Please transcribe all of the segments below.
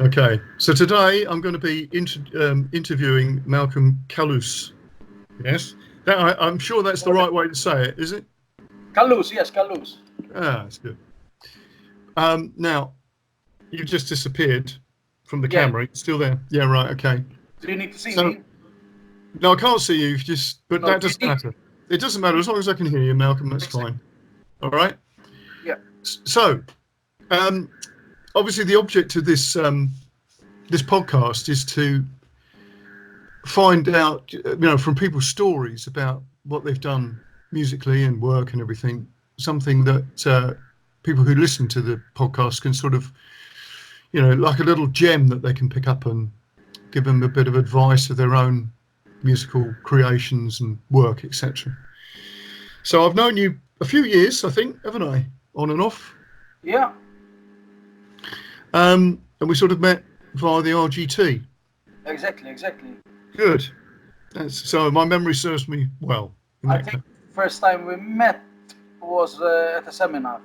Okay, so today I'm going to be interviewing Malcolm Callus. Yes, I'm sure that's the right way to say it, is it? Callus, yes, Callus. Ah, that's good. Now, you've just disappeared from the Yeah. camera. It's still there. Yeah, right. Okay. Do you need to see So, me? no, I can't see you. But No, that do you doesn't need? matter. It doesn't matter as long as I can hear you, Malcolm. That's Exactly. fine. All right. Yeah. So, um, obviously, the object of this podcast is to find out, from people's stories about what they've done musically and work and everything, something that people who listen to the podcast can sort of, like a little gem that they can pick up and give them a bit of advice of their own musical creations and work, etc. So I've known you a few years, I think, haven't I? On and off. Yeah. And we sort of met via the RGT. Exactly. Good. So my memory serves me well in I that think case. first time we met was at a seminar,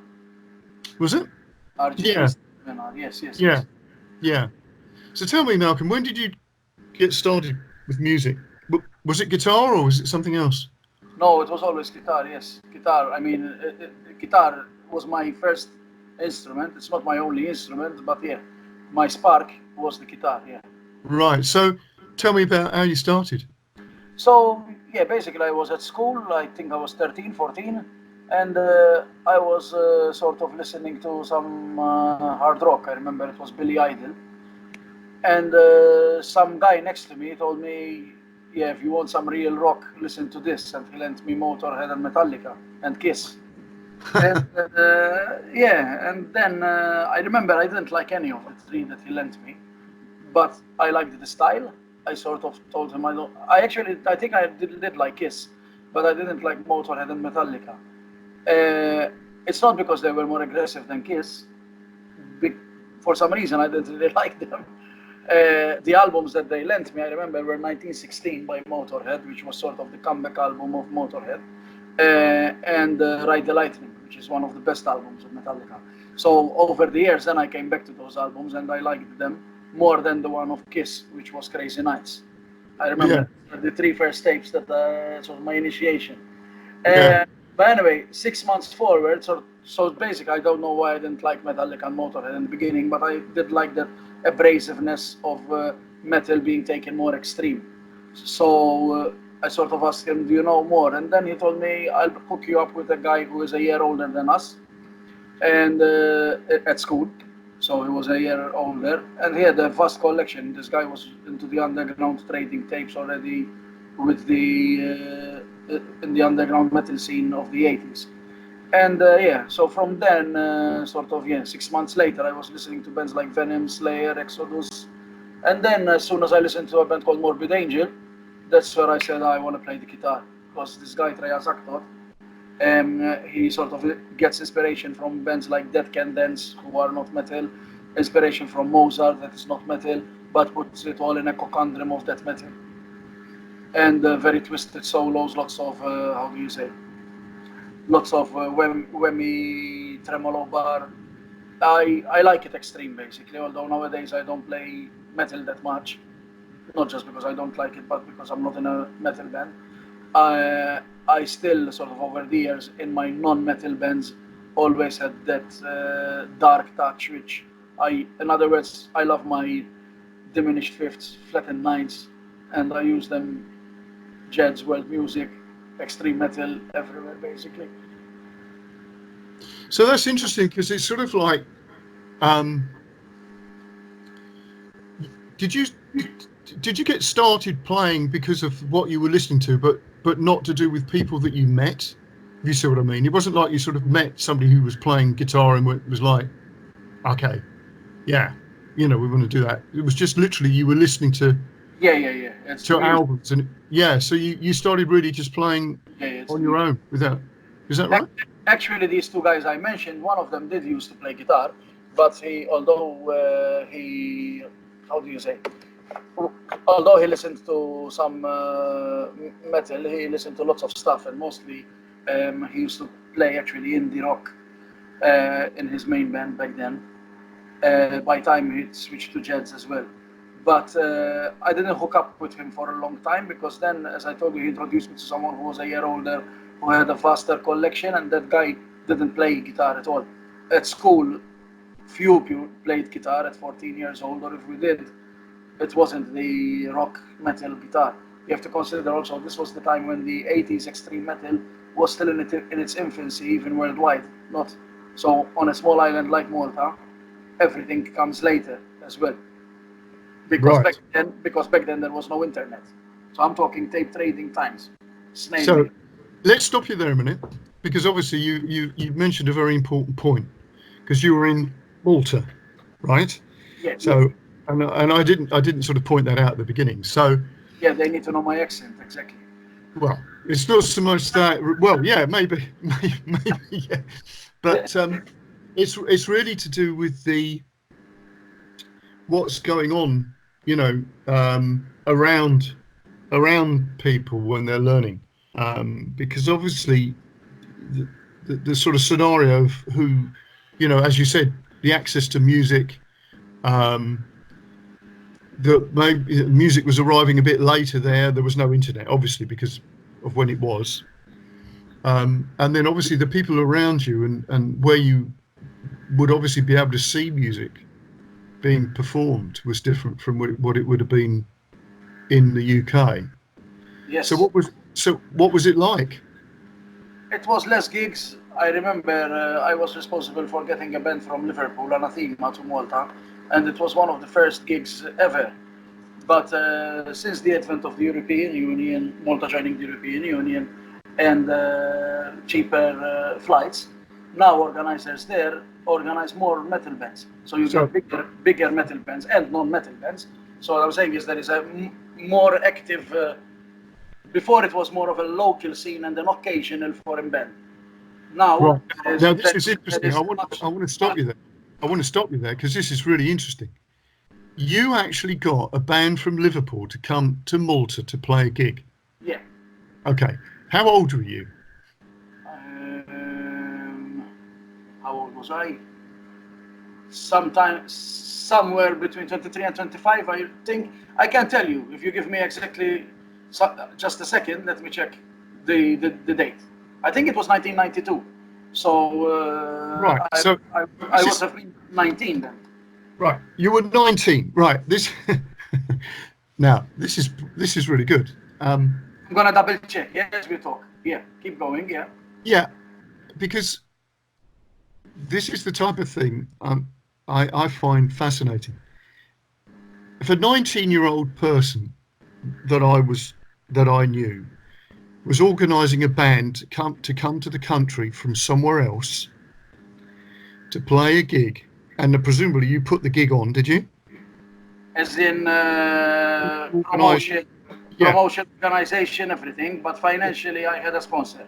Was it? Yeah, RGT seminar. Yes. yeah, yeah. So tell me, Malcolm, when did you get started with music? Was it guitar or was it something else? No, it was always guitar. Yes, guitar. I mean, guitar was my first instrument. It's not my only instrument, but yeah, my spark was the guitar. Yeah. Right. So tell me about how you started. So yeah, basically I was at school. I think I was 13, 14, and I was sort of listening to some hard rock. I remember it was Billy Idol, and some guy next to me told me, "Yeah, if you want some real rock, listen to this." And he lent me Motorhead and Metallica and Kiss. And yeah, and then I remember I didn't like any of the three that he lent me, but I liked the style. I sort of told him I don't. I think I did like Kiss, but I didn't like Motorhead and Metallica. It's not because they were more aggressive than Kiss. Be, for some reason, I didn't really like them. The albums that they lent me, I remember, were 1916 by Motorhead, which was sort of the comeback album of Motorhead, and Ride the Lightning, which is one of the best albums of Metallica. So over the years, then I came back to those albums and I liked them more than the one of Kiss, which was Crazy Nights. I Yeah, remember the three first tapes that it was my initiation. yeah. Uh, but anyway, 6 months forward, so basically, I don't know why I didn't like Metallica and Motorhead in the beginning, but I did like the abrasiveness of metal being taken more extreme. So I sort of asked him, "Do you know more?" And then he told me, "I'll hook you up with a guy who is a year older than us, and at school." So he was a year older, and he had a vast collection. This guy was into the underground trading tapes already, with the in the underground metal scene of the 80s. And yeah, so from then, 6 months later, I was listening to bands like Venom, Slayer, Exodus, and then as soon as I listened to a band called Morbid Angel, that's where I said I want to play the guitar, because this guy Treya Zaktot, he sort of gets inspiration from bands like Dead Can Dance, who are not metal, inspiration from Mozart, that is not metal, but puts it all in a conundrum of that metal. And very twisted solos, lots of, how do you say, lots of whammy, tremolo bar. I like it extreme, basically, although nowadays I don't play metal that much. Not just because I don't like it, but because I'm not in a metal band. I still sort of over the years in my non-metal bands always had that dark touch, which in other words, I love my diminished fifths, flattened ninths, and I use them jazz, world music, extreme metal everywhere, basically. So that's interesting because it's sort of like, um, did you did you get started playing because of what you were listening to, but not to do with people that you met? If you see what I mean, it wasn't like you sort of met somebody who was playing guitar and was like, okay, yeah, we want to do that. It was just literally you were listening Yeah. It's the to music. albums, and yeah, so you started really just playing Yeah, it's on the your music. own without. Is that right? Actually, these two guys I mentioned, one of them did used to play guitar, but although he, how do you say, although he listened to some metal, he listened to lots of stuff, and mostly he used to play actually indie rock in his main band back then. By time he switched to jazz as well. But I didn't hook up with him for a long time because then, as I told you, he introduced me to someone who was a year older, who had a vaster collection, and that guy didn't play guitar at all. At school, few people played guitar at 14 years old, or if we did, it wasn't the rock metal guitar. You have to consider also this was the time when the 80s extreme metal was still in its infancy, even worldwide. Not so on a small island like Malta, everything comes later as well. Right. Because back then there was no internet. So I'm talking tape trading times, snail So mail. let's stop you there a minute, because obviously you mentioned a very important point, because you were in Malta, right? Yeah, yeah, So and I didn't sort of point that out at the beginning. So yeah. They need to know my accent exactly. well, it's not so much that. Well, yeah, maybe, maybe, yeah, but it's really to do with the what's going on, around people when they're learning, because obviously the sort of scenario of who, as you said, the access to music, um, that maybe music was arriving a bit later there. There was no internet, obviously, because of when it was. And then obviously the people around you and where you would obviously be able to see music being performed was different from what it would have been in the UK. So Yes, what was it like? it was less gigs. I remember I was responsible for getting a band from Liverpool, Anathema, to Malta, and it was one of the first gigs ever. But since the advent of the European Union, Malta joining the European Union, and cheaper flights, now organizers there organize more metal bands. So you So get bigger metal bands and non-metal bands. So what I'm saying is there is a more active. Before it was more of a local scene and an occasional foreign band. Now right now this is there interesting. is I want much. I want to stop you there. I want to stop you there because this is really interesting. You actually got a band from Liverpool to come to Malta to play a gig. Yeah. Okay, how old were you? Um, how old was I? Sometime somewhere between 23 and 25, I think. I can't tell you if you give me exactly just a second. Let me check the date. I think it was 1992. So Right. So I this would is have been 19 then. right. You were 19. Right. This now this is really good. I'm gonna double check. Yeah, as we talk. Yeah, keep going. Yeah. Yeah, because this is the type of thing I find fascinating. If a 19-year-old person that I knew was organising a band to come to the country from somewhere else to play a gig, and presumably you put the gig on, did you? As in Organised, yeah, promotion, organization, everything. But financially, I had a sponsor.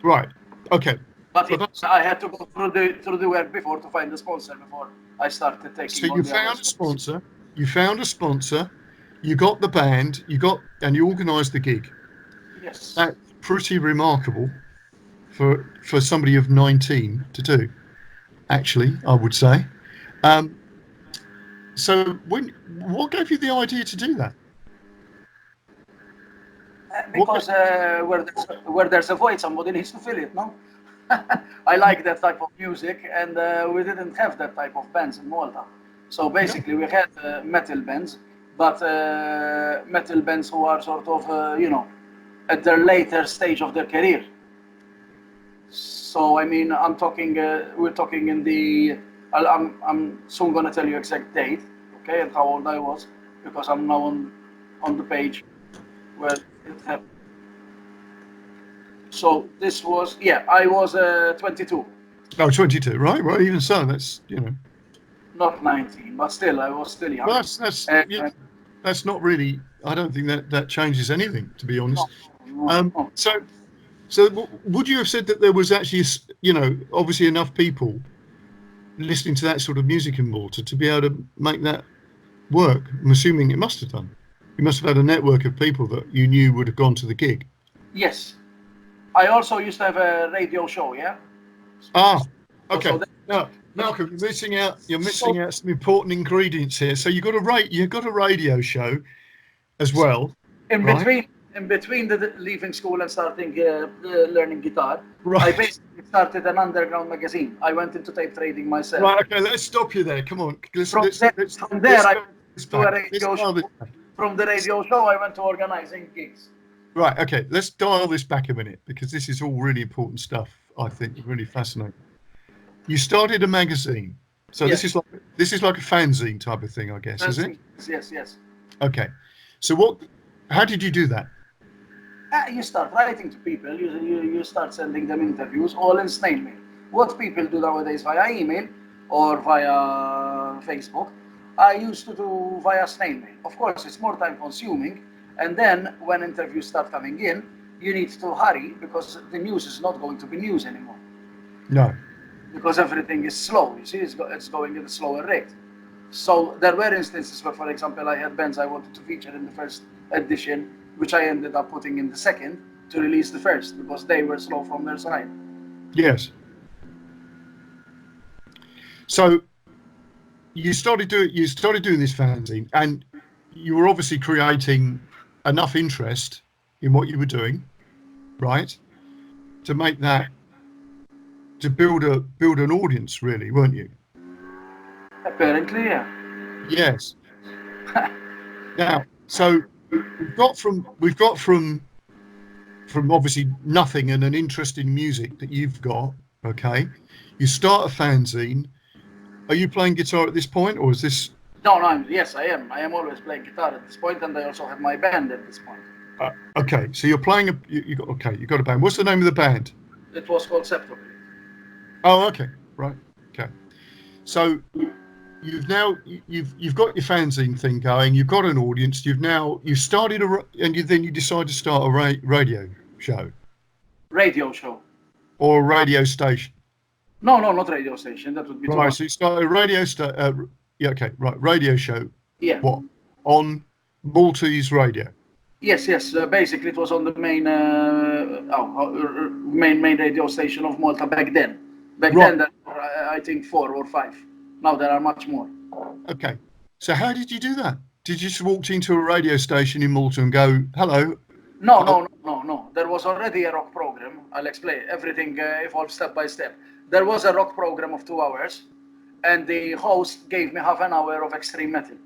right, okay. But Well, yeah, that's I had to go through the work before to find a sponsor before I started so taking on you the other found a stuff. sponsor, you found a sponsor, you got the band, and you organised the gig. Yes. That's pretty remarkable for somebody of 19 to do. Actually, I would say. Um, so what gave you the idea to do that? What? Because where there's a void, somebody needs to fill it, no? I like that type of music, and we didn't have that type of bands in Malta. So No. basically, we had metal bands, but metal bands who are sort of, at their later stage of their career. So I mean, we're talking in the. I'm soon gonna tell you exact date, okay, and how old I was, because I'm now on the page where it happened. So this was, yeah, I was 22, Oh, 22. Right. Well, even so, not 19, but still I was still well, young. that's Uh, yeah, that's not really. I don't think that changes anything, to be honest. no, no, Um, no. so so would you have said that there was actually, obviously enough people listening to that sort of music in Malta to be able to make that work? I'm assuming it must have done. You must have had a network of people that you knew would have gone to the gig. Yes, I also used to have a radio show, yeah. Ah, So okay. No. Malcolm, you're missing out. You're So, missing out some important ingredients here. So you've got a radio show as so well, in right? between, leaving school and starting learning guitar, I Right. basically started an underground magazine. I went into tape trading myself. Right. Okay. Let's stop you there. Come on. Let's From let's there, let's from there, let's I dial went this to a back. Let's radio dial this show. back. From the radio show, I went to organizing gigs. Right. Okay. Let's dial this back a minute because this is all really important stuff. I think really fascinating. You started a magazine, so Yes, this is like a fanzine type of thing, I guess, is it? dancing. Yes, yes. Okay. So what? How did you do that? You start writing to people. You start sending them interviews, all in snail mail. What people do nowadays via email or via Facebook, I used to do via snail mail. Of course, it's more time consuming, and then when interviews start coming in, you need to hurry because the news is not going to be news anymore No. because everything is slow. You see, it's going at a slower rate. So there were instances where, for example, I had bands I wanted to feature in the first edition, which I ended up putting in the second to release the first because they were slow from their side. Yes. So you started doing this fanzine, and you were obviously creating enough interest in what you were doing, right? To make that to build an audience, really, weren't you? Apparently, yeah. Yes. Now, so we've got from obviously nothing and an interest in music that you've got. Okay, you start a fanzine. Are you playing guitar at this point, or is this? No, no, yes, I am. I am always playing guitar at this point, and I also have my band at this point. Okay, so you're playing you got okay. You got a band. What's the name of the band? It was called September. Oh, okay, right, okay. So you've got your fanzine thing going. You've got an audience. You started then you decide to start a radio show Radio show. or a radio station. No, no, not radio station. That would be too Right. much. So you started a yeah. Okay. Right. Radio show. Yeah. What on Maltese radio? Yes, yes. Basically, it was on the main radio station of Malta back then. Back Right. then, there were, I think 4 or 5. Now there are much more. Okay. So how did you do that? Did you just walk into a radio station in Malta and go, "Hello"? No, Oh, no, no, no, no. There was already a rock program. I'll explain. Everything evolved step by step. There was a rock program of 2 hours, and the host gave me half an hour of extreme metal.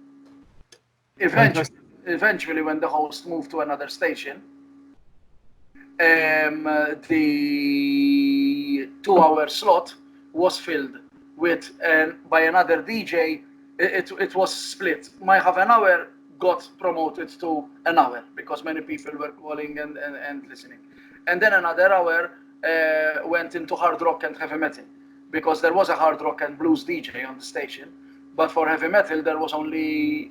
fantastic. Eventually, when the host moved to another station, the 2 hour slot was filled with by another DJ. It was split. My half an hour got promoted to an hour because many people were calling and listening, and then another hour went into hard rock and heavy metal because there was a hard rock and blues DJ on the station, but for heavy metal there was only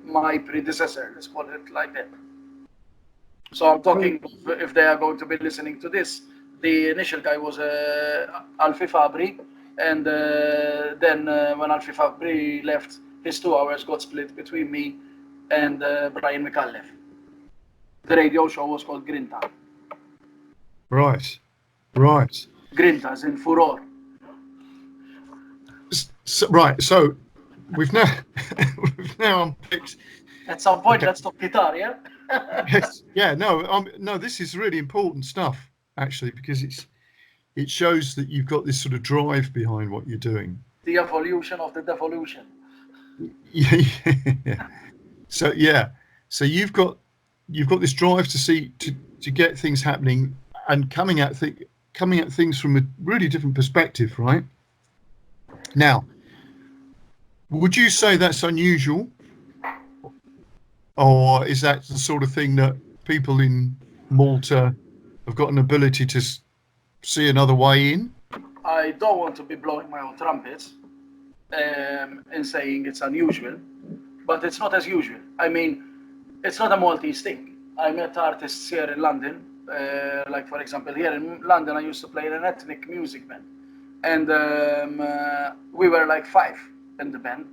my predecessor. Let's call it like that. So I'm talking, if they are going to be listening to this, the initial guy was Alfie Fabri, and then when Alfie Fabri left, his 2 hours got split between me and Brian McAuliffe. The radio show was called Grinta. Right. Right. Grinta as in furor. So, right. So we've now we've now unpicked. At some point, Okay. let's talk guitar, yeah? Yes. Yeah. No. No. This is really important stuff, actually, because it shows that you've got this sort of drive behind what you're doing. The evolution of the devolution. Yeah. So yeah. So you've got this drive to get things happening and coming at things from a really different perspective, right? Now, would you say that's unusual? Or is that the sort of thing that people in Malta have got an ability to see another way in? I don't want to be blowing my own trumpet and saying it's unusual, but it's not as usual. I mean, it's not a Maltese thing. I met artists here in London, like for example, here in London, I used to play in an ethnic music band, and we were like 5 in the band,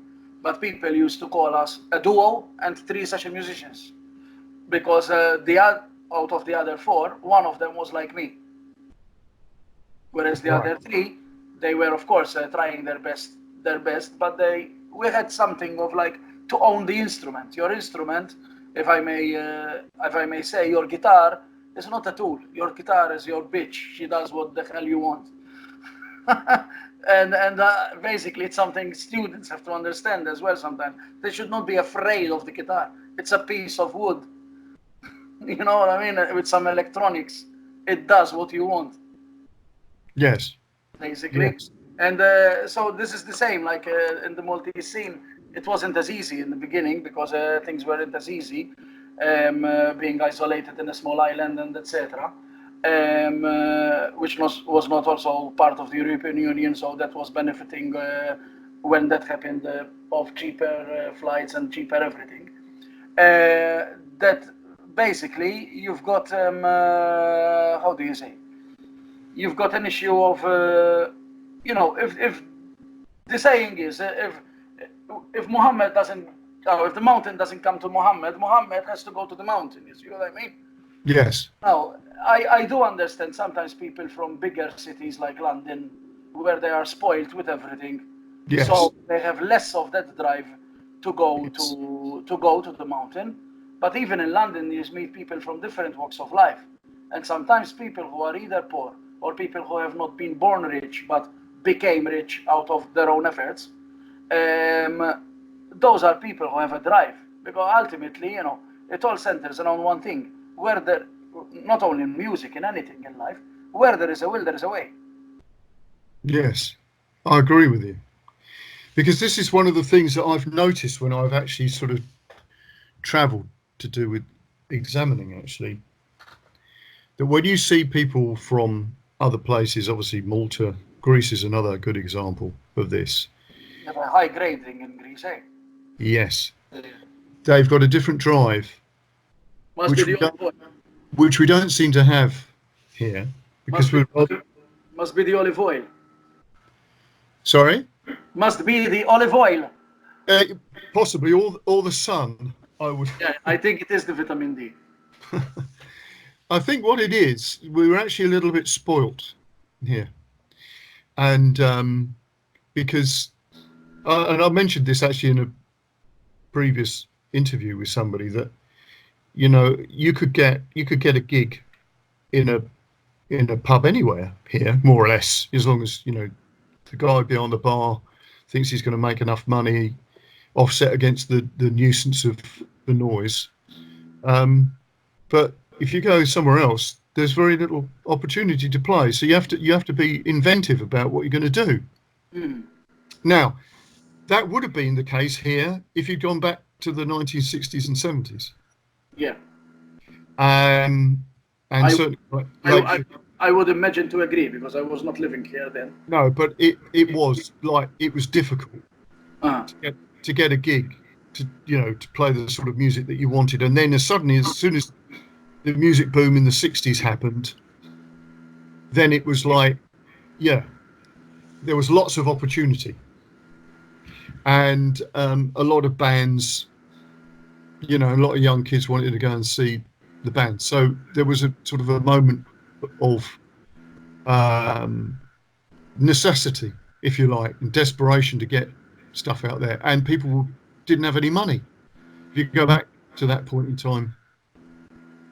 but people used to call us a duo and 3 session musicians, because out of the other 4, one of them was like me, whereas the Right. other 3, they were of course trying their best, but we had something of like to own the instrument. Your instrument, if I may say, your guitar is not a tool. Your guitar is your bitch. She does what the hell you want. And basically it's something students have to understand as well. Sometimes they should not be afraid of the guitar. It's a piece of wood. You know what I mean? With some electronics, it does what you want. Yes. Basically. Yes. And so this is the same, like in the Maltese scene, it wasn't as easy in the beginning because things weren't as easy, being isolated in a small island and etc. Which was not also part of the European Union, so that was benefiting when that happened of cheaper flights and cheaper everything. That basically you've got how do you say? You've got an issue of if the saying is if Muhammad doesn't if the mountain doesn't come to Muhammad, Muhammad has to go to the mountain. You see what I mean? Yes. Now I do understand sometimes people from bigger cities like London where they are spoiled with everything, Yes. so they have less of that drive to go Yes. to go to the mountain. But even in London, you meet people from different walks of life, and sometimes people who are either poor or people who have not been born rich but became rich out of their own efforts. Those are people who have a drive, because ultimately, it all centers around one thing: where there, not only in music, in anything in life, where there is a will, there is a way. Yes. I agree with you. Because this is one of the things that I've noticed when I've actually sort of traveled to do with examining, actually, that when you see people from other places, obviously Malta, Greece is another good example of this. You have a high grading in Greece, eh? Yes, Yeah. they've got a different drive, Must be which the we olive don't, oil. which we don't seem to have here, because Must be, we're must be the olive oil. sorry, Must be the olive oil. uh, possibly all the sun. I would. Yeah, I think it is the vitamin D. I think what it is, we were actually a little bit spoilt here, and because and I mentioned this actually in a previous interview with somebody that you could get a gig in a pub anywhere here, more or less, as long as the guy behind the bar thinks he's going to make enough money offset against the nuisance of the noise. But if you go somewhere else, there's very little opportunity to play, so you have to be inventive about what you're going to do. Mm. Now, that would have been the case here if you'd gone back to the 1960s and 70s. Yeah, And I, certainly I, late. I, I would imagine to agree because I was not living here then. No, but it was difficult Uh, to get a gig to play the sort of music that you wanted. And then as soon as the music boom in the 60s happened, then it was like, yeah, there was lots of opportunity. And a lot of bands, a lot of young kids wanted to go and see the band. So there was a sort of a moment of um, necessity, if you like, and desperation to get stuff out there. And people didn't have any money. If you go back to that point in time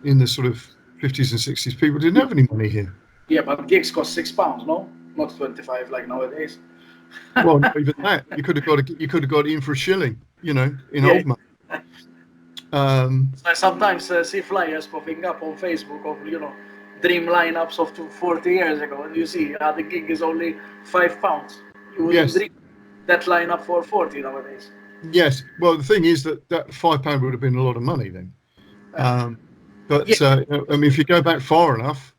in the sort of 50s and 60s, people didn't have any money here. yeah, but gigs cost £6, no, not 25 like nowadays. Well, not even that. You could have got in for a shilling, in Yeah. old money. Um, I sometimes see flyers popping up on Facebook of dream lineups of 40 years ago, and you see the gig is only £5. You wouldn't yes, dream that lineup for 40 nowadays. yes. Well, the thing is that £5 would have been a lot of money then. Uh, yeah, But I mean, if you go back far enough,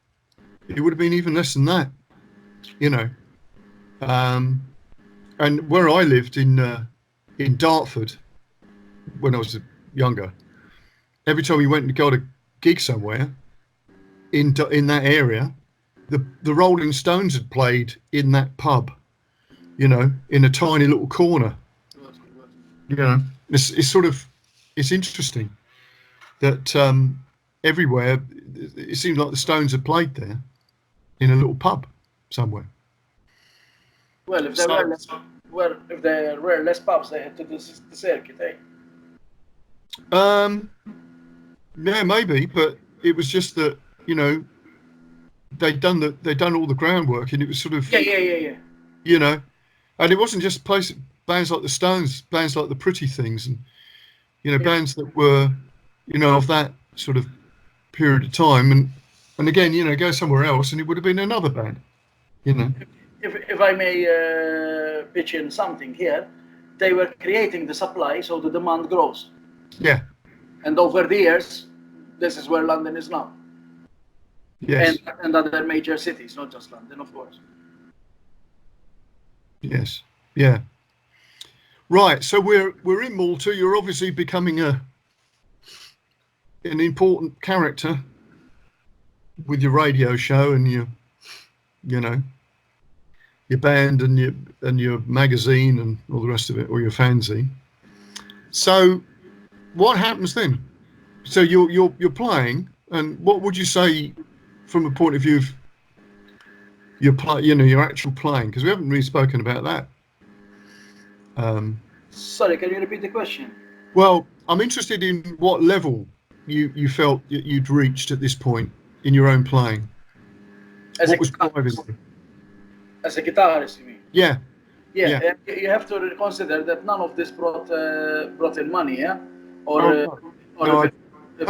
it would have been even less than that. You know, um, and where I lived in Dartford when I was younger, every time we went and got a gig somewhere in that area, the Rolling Stones had played in that pub. In a tiny little corner. It's sort of it's interesting that everywhere it seems like the Stones had played there in a little pub somewhere. Well, if there So, were less pubs, they had to do the circuit, eh? yeah, maybe, but it was just that, you know, they'd done all the groundwork, and it was sort of, Yeah. you know, and it wasn't just bands like the Stones, bands like the Pretty Things, and you know, Yeah. bands that were, you know, of that sort of period of time, and again, you know, go somewhere else, and it would have been another band, you know. If I may pitch in something here, they were creating the supply so the demand grows. Yeah. And over the years, this is where London is now. Yes. And other major cities, not just London, of course. Yes. Yeah. Right. So we're in Malta. You're obviously becoming an important character with your radio show and you know, your band and your magazine and all the rest of it, or your fanzine. So what happens then? So you're playing, and what would you say from a point of view of your play, you know, your actual playing? Because we haven't really spoken about that. Sorry, can you repeat the question? Well, I'm interested in what level you felt you'd reached at this point in your own playing. As What a was driving guitarist, you? as a guitarist, you mean? Yeah, yeah. Yeah, you have to consider that none of this brought in money, yeah, or Oh uh, no, or no, if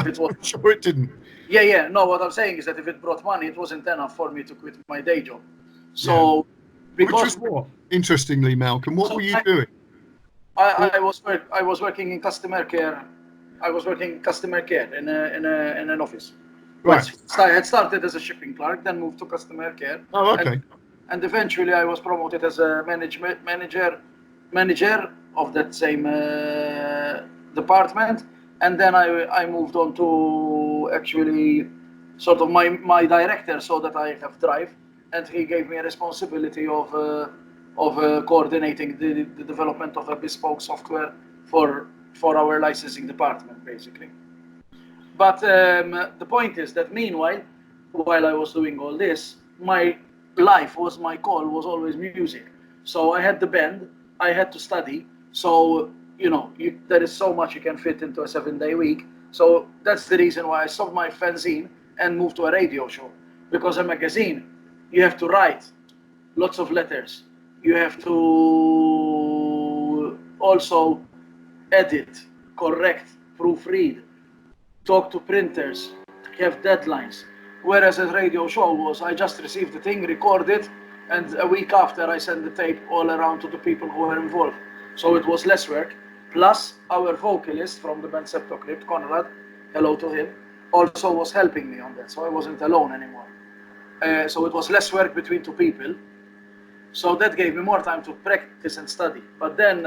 it was I'm sure it didn't. yeah. No, what I'm saying is that if it brought money, it wasn't enough for me to quit my day job. Yeah, So which because was what? Interestingly, Malcolm, what were so you doing? I was working in customer care. I was working in customer care in an office. Well, Right. I had started as a shipping clerk, then moved to customer care, Oh, and okay. and eventually I was promoted as a manager of that same department, and then I moved on to actually sort of my director, so that I have drive, and he gave me a responsibility of coordinating the development of a bespoke software for our licensing department, basically. But the point is that meanwhile, while I was doing all this, my life was my call was always music. So I had the band, I had to study. So there is so much you can fit into a 7-day week. So that's the reason why I stopped my fanzine and moved to a radio show. Because a magazine, you have to write lots of letters. You have to also edit, correct, proofread, talk to printers, have deadlines. Whereas a radio show was, I just received the thing, record it, and a week after I send the tape all around to the people who were involved. So it was less work. Plus, our vocalist from the band Septocrypt, Conrad, hello to him, also was helping me on that. So I wasn't alone anymore. So it was less work between two people. So that gave me more time to practice and study. But then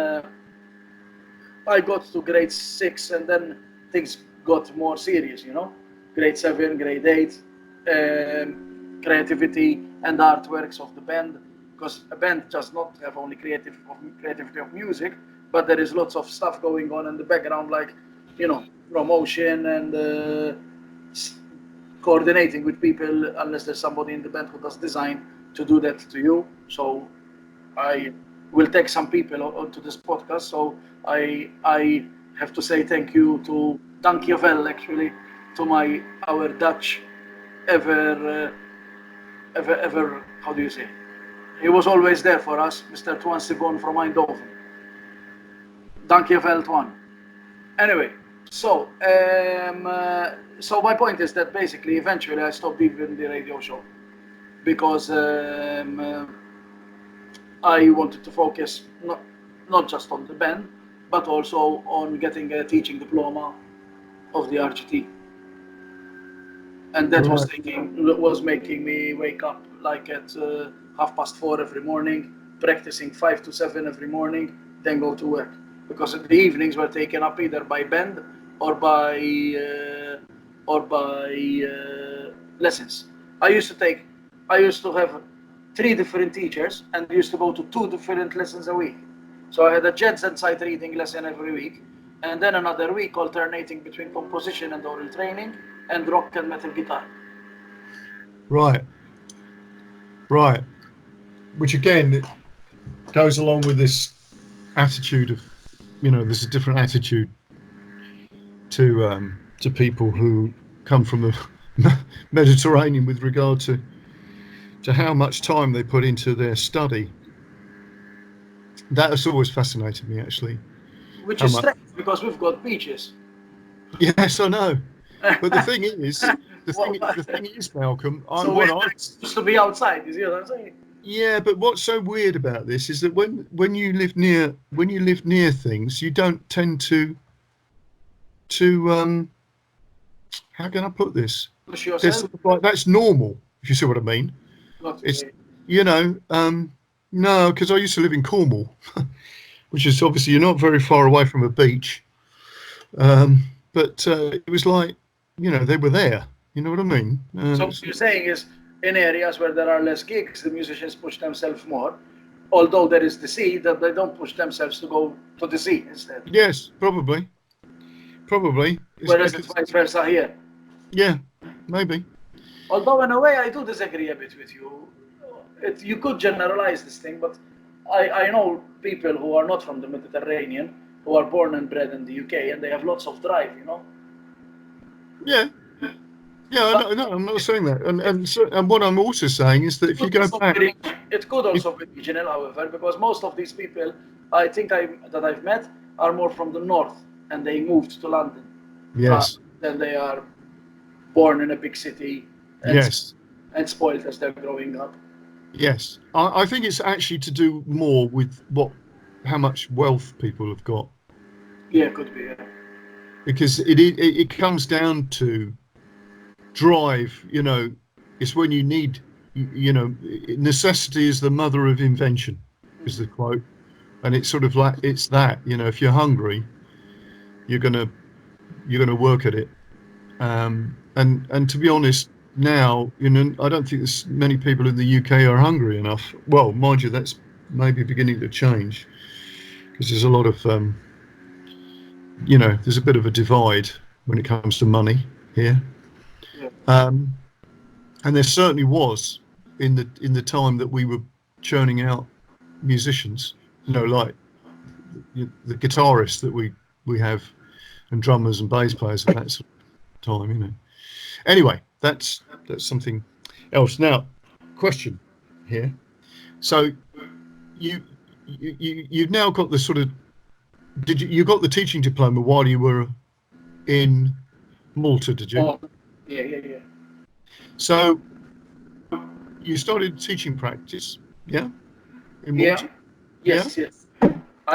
I got to grade 6, and then things got more serious, Grade 7, grade 8, creativity and artworks of the band, because a band does not have only creativity of music, but there is lots of stuff going on in the background, like, promotion and coordinating with people, unless there's somebody in the band who does design to do that to you. So I will take some people onto this podcast. So I have to say thank you to Dankjewel, actually, to our Dutch ever how do you say? He was always there for us, Mr. Twan Sigon from Eindhoven. Dankjewel, Twan. Anyway, so my point is that basically, eventually, I stopped even the radio show because I wanted to focus not just on the band, but also on getting a teaching diploma of the RGT, and that Right. was making me wake up like at 4:30 every morning, practicing 5 to 7 every morning, then go to work, because the evenings were taken up either by band or by lessons. I used to take, I used to have 3 different teachers and used to go to 2 different lessons a week. So I had a jazz and sight reading lesson every week, and then another week alternating between composition and oral training and rock and metal guitar. Right. Right. Which again, goes along with this attitude of, there's a different attitude to people who come from the Mediterranean with regard to how much time they put into their study. That has always fascinated me, actually. Which How is much? strange because we've got beaches. Yes, I know. But the thing is, Well, the thing is, Malcolm, so we're supposed to be outside. You see what I'm saying? yeah, but what's so weird about this is that when you live near things, you don't tend to how can I put this? Push There's yourself. sort of like that's normal, if you see what I mean. Not It's really. no, because I used to live in Cornwall, which is obviously you're not very far away from a beach. But it was like, they were there. You know what I mean? So what you're saying is, in areas where there are less gigs, the musicians push themselves more. Although there is the sea, that they don't push themselves to go to the sea instead. Yes, probably. It's Whereas it's because vice versa here. yeah, maybe. Although in a way I do disagree a bit with you. You could generalize this thing, but I know people who are not from the Mediterranean, who are born and bred in the UK, and they have lots of drive, you know. Yeah, yeah. But No, I'm not saying that. And what I'm also saying is that if you go back, it could if, also be regional, however, because most of these people I think that I've met are more from the north, and they moved to London. yes, Then they are born in a big city and yes, and spoiled as they're growing up. yes. I think it's actually to do more with how much wealth people have got, Yeah, could be. Yeah. because it comes down to drive. It's when you need, necessity is the mother of invention, is the quote. And it's sort of like it's that, if you're hungry, you're gonna work at it. And to be honest, now, I don't think there's many people in the UK are hungry enough. Well, mind you, that's maybe beginning to change, because there's a lot of there's a bit of a divide when it comes to money here. Yeah. Um, and there certainly was in the time that we were churning out musicians, like the guitarists that we have, and drummers and bass players at that sort of time. Anyway, that's something else. Now, question here. So you've now got the sort of you got the teaching diploma while you were in Malta, did you? Oh, yeah, yeah, yeah. So you started teaching practice, yeah, in Yeah. Malta, yeah. Yes, yes. I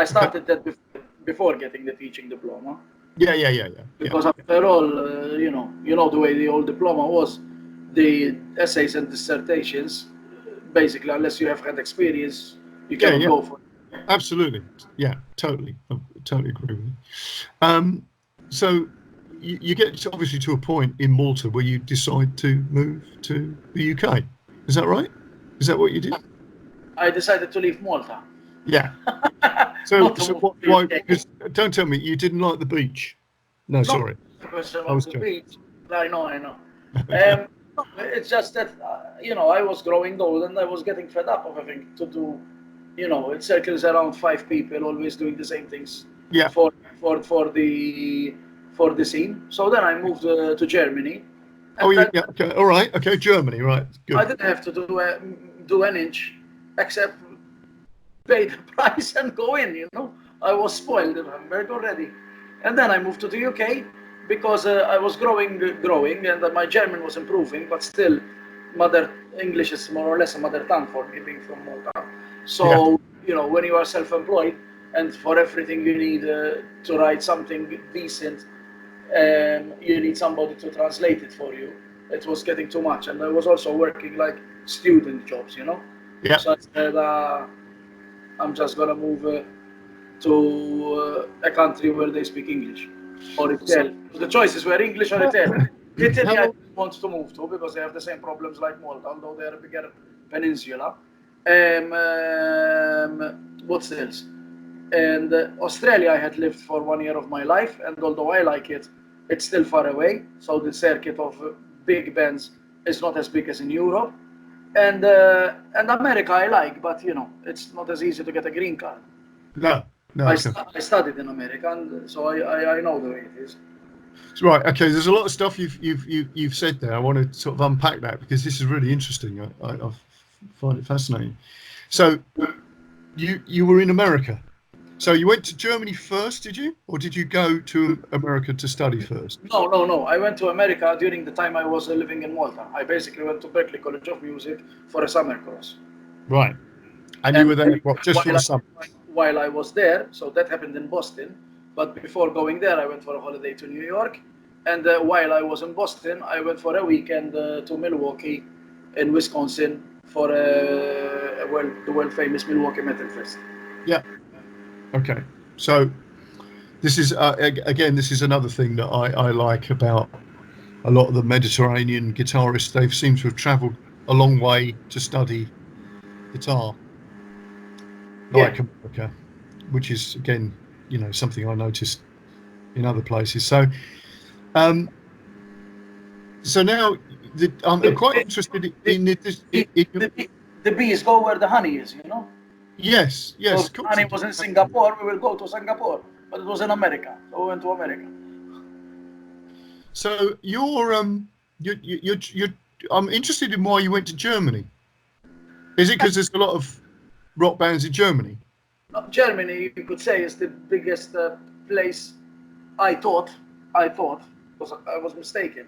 Okay. started that before getting the teaching diploma, Yeah. because after all, you know the way the old diploma was, the essays and dissertations, basically, unless you have had experience, you cannot Yeah. go for it. Absolutely. Yeah, totally. I totally agree with you. So you get obviously to a point in Malta where you decide to move to the UK. Is that right? Is that what you did? I decided to leave Malta, Yeah. So not to move what? to the Why? UK. Because don't tell me you didn't like the beach. No, Not sorry. a question I of was the joking. beach. I know, I know. Okay. It's just that I was growing old and I was getting fed up of having to do, it circles around five people always doing the same things Yeah. for for the scene. So then I moved to Germany, Oh, and then yeah. Okay. All right. Okay. Germany. Right. I Good. didn't have to do an inch except pay the price and go in. I was spoiled in Hamburg already, and then I moved to the UK because I was growing, and my German was improving, but still, mother English is more or less a mother tongue for me, being from Malta. Yeah. So when you are self-employed and for everything you need to write something decent, you need somebody to translate it for you. It was getting too much, and I was also working like student jobs. Yeah. So I said, I'm just gonna move to a country where they speak English or So Italian. The choices were English or how, Italian. Italy, how I long? didn't want to move to because they have the same problems like Malta, although they're a bigger peninsula. What else? And Australia, I had lived for 1 year of my life, and although I like it, it's still far away. So the circuit of big bands is not as big as in Europe. And America I like, but it's not as easy to get a green card. No, no, okay. I studied in America, and so I know the way it is. Right. Okay. There's a lot of stuff you've said there. I want to sort of unpack that because this is really interesting. I find it fascinating. So you were in America. So you went to Germany first, did you, or did you go to America to study first? No. I went to America during the time I was living in Malta. I basically went to Berklee College of Music for a summer course. Right. And you And were there what, just for while the I, summer? while I was there, so that happened in Boston. But before going there, I went for a holiday to New York. And while I was in Boston, I went for a weekend to Milwaukee in Wisconsin for the world famous Milwaukee Metal Fest. Yeah. Okay. So this is again, this is another thing that I like about a lot of the Mediterranean guitarists. They seem to have travelled a long way to study guitar, Yeah. like America, which is again, something I noticed in other places. Um, so now I'm The, quite interested the, in this. the bees go where the honey is. Yes, So yes, if of course honey it was in is. Singapore, we will go to Singapore. But it was in America, so we went to America. So you're I'm interested in why you went to Germany. Is it because there's a lot of rock bands in Germany? Germany, you could say, is the biggest place. I thought, because I was mistaken.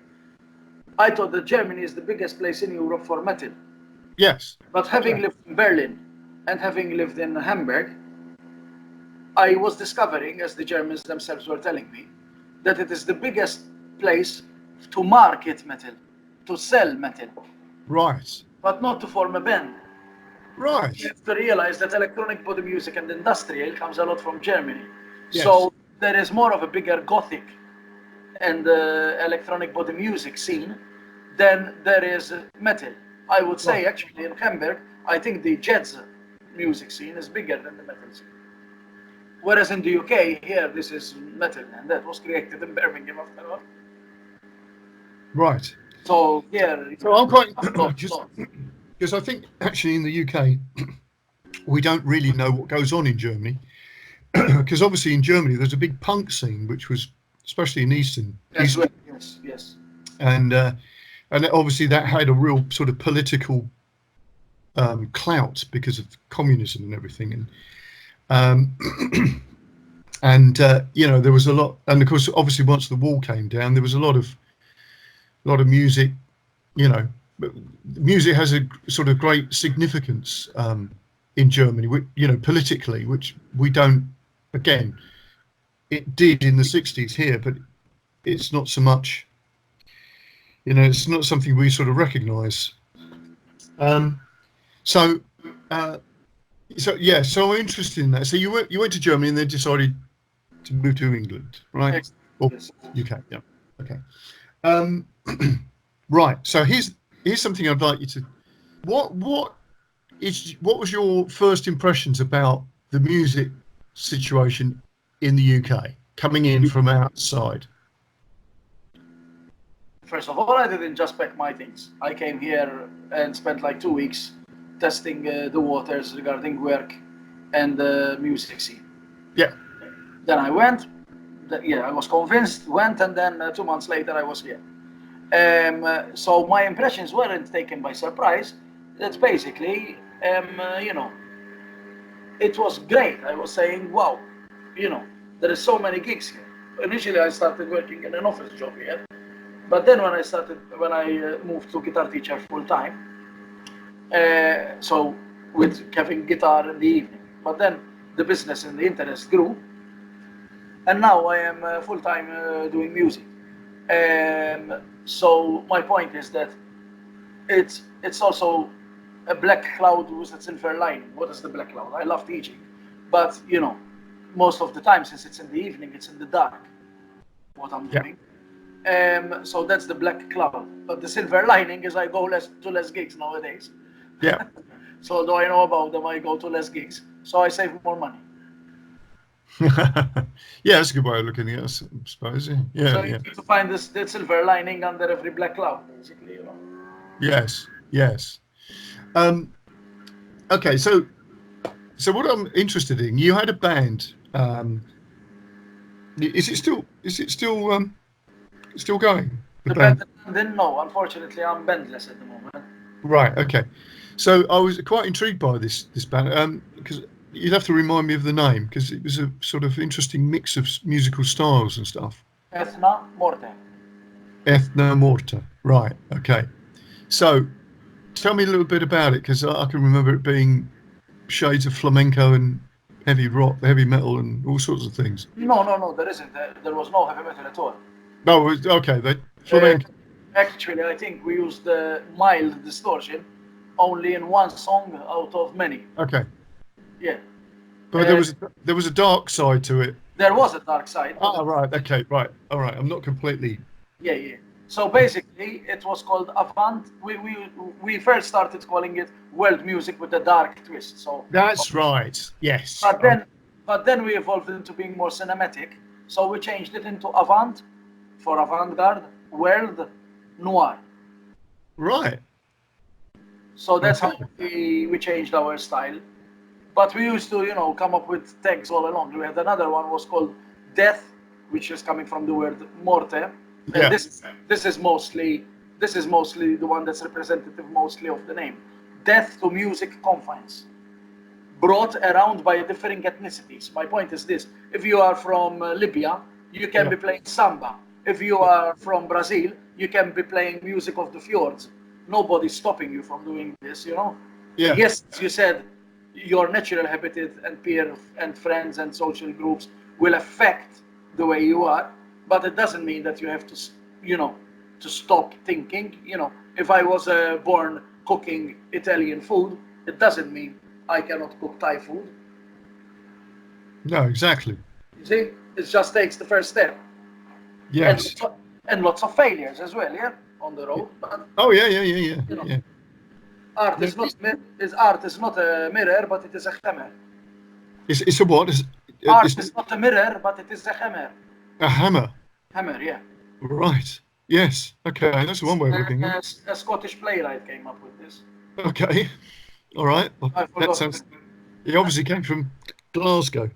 I thought that Germany is the biggest place in Europe for metal. Yes. But having Yeah. lived in Berlin and having lived in Hamburg, I was discovering, as the Germans themselves were telling me, that it is the biggest place to market metal, to sell metal, Right. but not to form a band. Right. You have to realize that electronic body music and industrial comes a lot from Germany. Yes. So there is more of a bigger gothic and electronic body music scene than there is metal. I would Right. say actually in Hamburg, I think the jazz music scene is bigger than the metal scene. Whereas in the UK, here this is metal, and that was created in Birmingham after all. Right. So here, So I'm quite just no. because I think actually in the UK we don't really know what goes on in Germany because obviously in Germany there's a big punk scene which was especially in As East well, yes. and obviously that had a real sort of political clout because of communism and everything um, and there was a lot, and of course obviously once the wall came down there was a lot of music. you know Music has a sort of great significance in Germany, politically, which we don't. Again, it did in the 60s here, but it's not so much. It's not something we sort of recognise. Um, so, uh, so I'm interested in that. So you went to Germany and then decided to move to England, right? Or Yes. UK, yeah. Okay. Um, right. So here's something I'd like you to. What was your first impressions about the music situation in the UK coming in from outside? First of all, I didn't just pack my things. I came here and spent like 2 weeks testing the waters regarding work and the music scene. Yeah. Then I went. I was convinced. Went, and then 2 months later, I was here. So my impressions weren't taken by surprise. That's basically, it was great. I was saying, wow, there is so many gigs here. Initially, I started working in an office job here, but then when I moved to guitar teacher full time, so with having guitar in the evening. But then the business and the interest grew, and now I am full time doing music. So my point is that it's also a black cloud with a silver lining. What is the black cloud? I love teaching, but most of the time, since it's in the evening, it's in the dark. What I'm Yeah. doing. So that's the black cloud. But the silver lining is I go to less gigs nowadays. Yeah. So though I know about them, I go to less gigs. So I save more money. Yeah, that's a good way of looking at it, I suppose. Yeah. So Yeah. you Yeah. need to find the silver lining under every black cloud, basically. Yes. Yes. Um, okay, so what I'm interested in, you had a band. Is it still going? The The band band, then no, unfortunately, I'm bandless at the moment. right? Okay. So I was quite intrigued by this band, because you'd have to remind me of the name because it was a sort of interesting mix of musical styles and stuff. Ethna Morte. Ethna Morta. Right. Okay. So tell me a little bit about it because I can remember it being shades of flamenco and heavy rock, heavy metal, and all sorts of things. No, no, no, there isn't. There was no heavy metal at all. No, okay. The Uh, flamenco. Actually, I think we used the mild distortion only in one song out of many. Okay, Yeah. but there Uh, was there was a dark side to it. there was a dark side, but Ah, right. Okay, right. All right. I'm not completely. yeah, yeah. So basically, it was called Avant. We first started calling it world music with a dark twist. So, That's right. Yes. but then, but then we evolved into being more cinematic. So we changed it into Avant for avant-garde, world, noir. Right. So that's Okay. how we changed our style. But we used to, come up with tags all along. We had another one was called Death, which is coming from the word morte. Yeah. This is mostly the one that's representative mostly of the name. Death to music confines, brought around by differing ethnicities. My point is this: if you are from Libya, you can Yeah. be playing samba. If you are from Brazil, you can be playing music of the fjords. Nobody's stopping you from doing this. Yeah. Yes, you said your natural habitat and peer and friends and social groups will affect the way you are, but it doesn't mean that you have to, you know, to stop thinking. If I was born cooking Italian food, it doesn't mean I cannot cook Thai food. No, exactly. You see, it just takes the first step, and Yes. and lots of failures as well, yeah, on the Yeah. road. But Oh, yeah, yeah, yeah, yeah, you know, yeah. art No, is not art is not a mirror, but it is a hammer. it's a what? Art It's is not a mirror, but it is a hammer. a hammer. Hammer, yeah. Right. Yes. Okay. That's one way of looking at it. A Scottish playwright came up with this. Okay. All right. Well, I that forgot. sounds. He obviously came from Glasgow.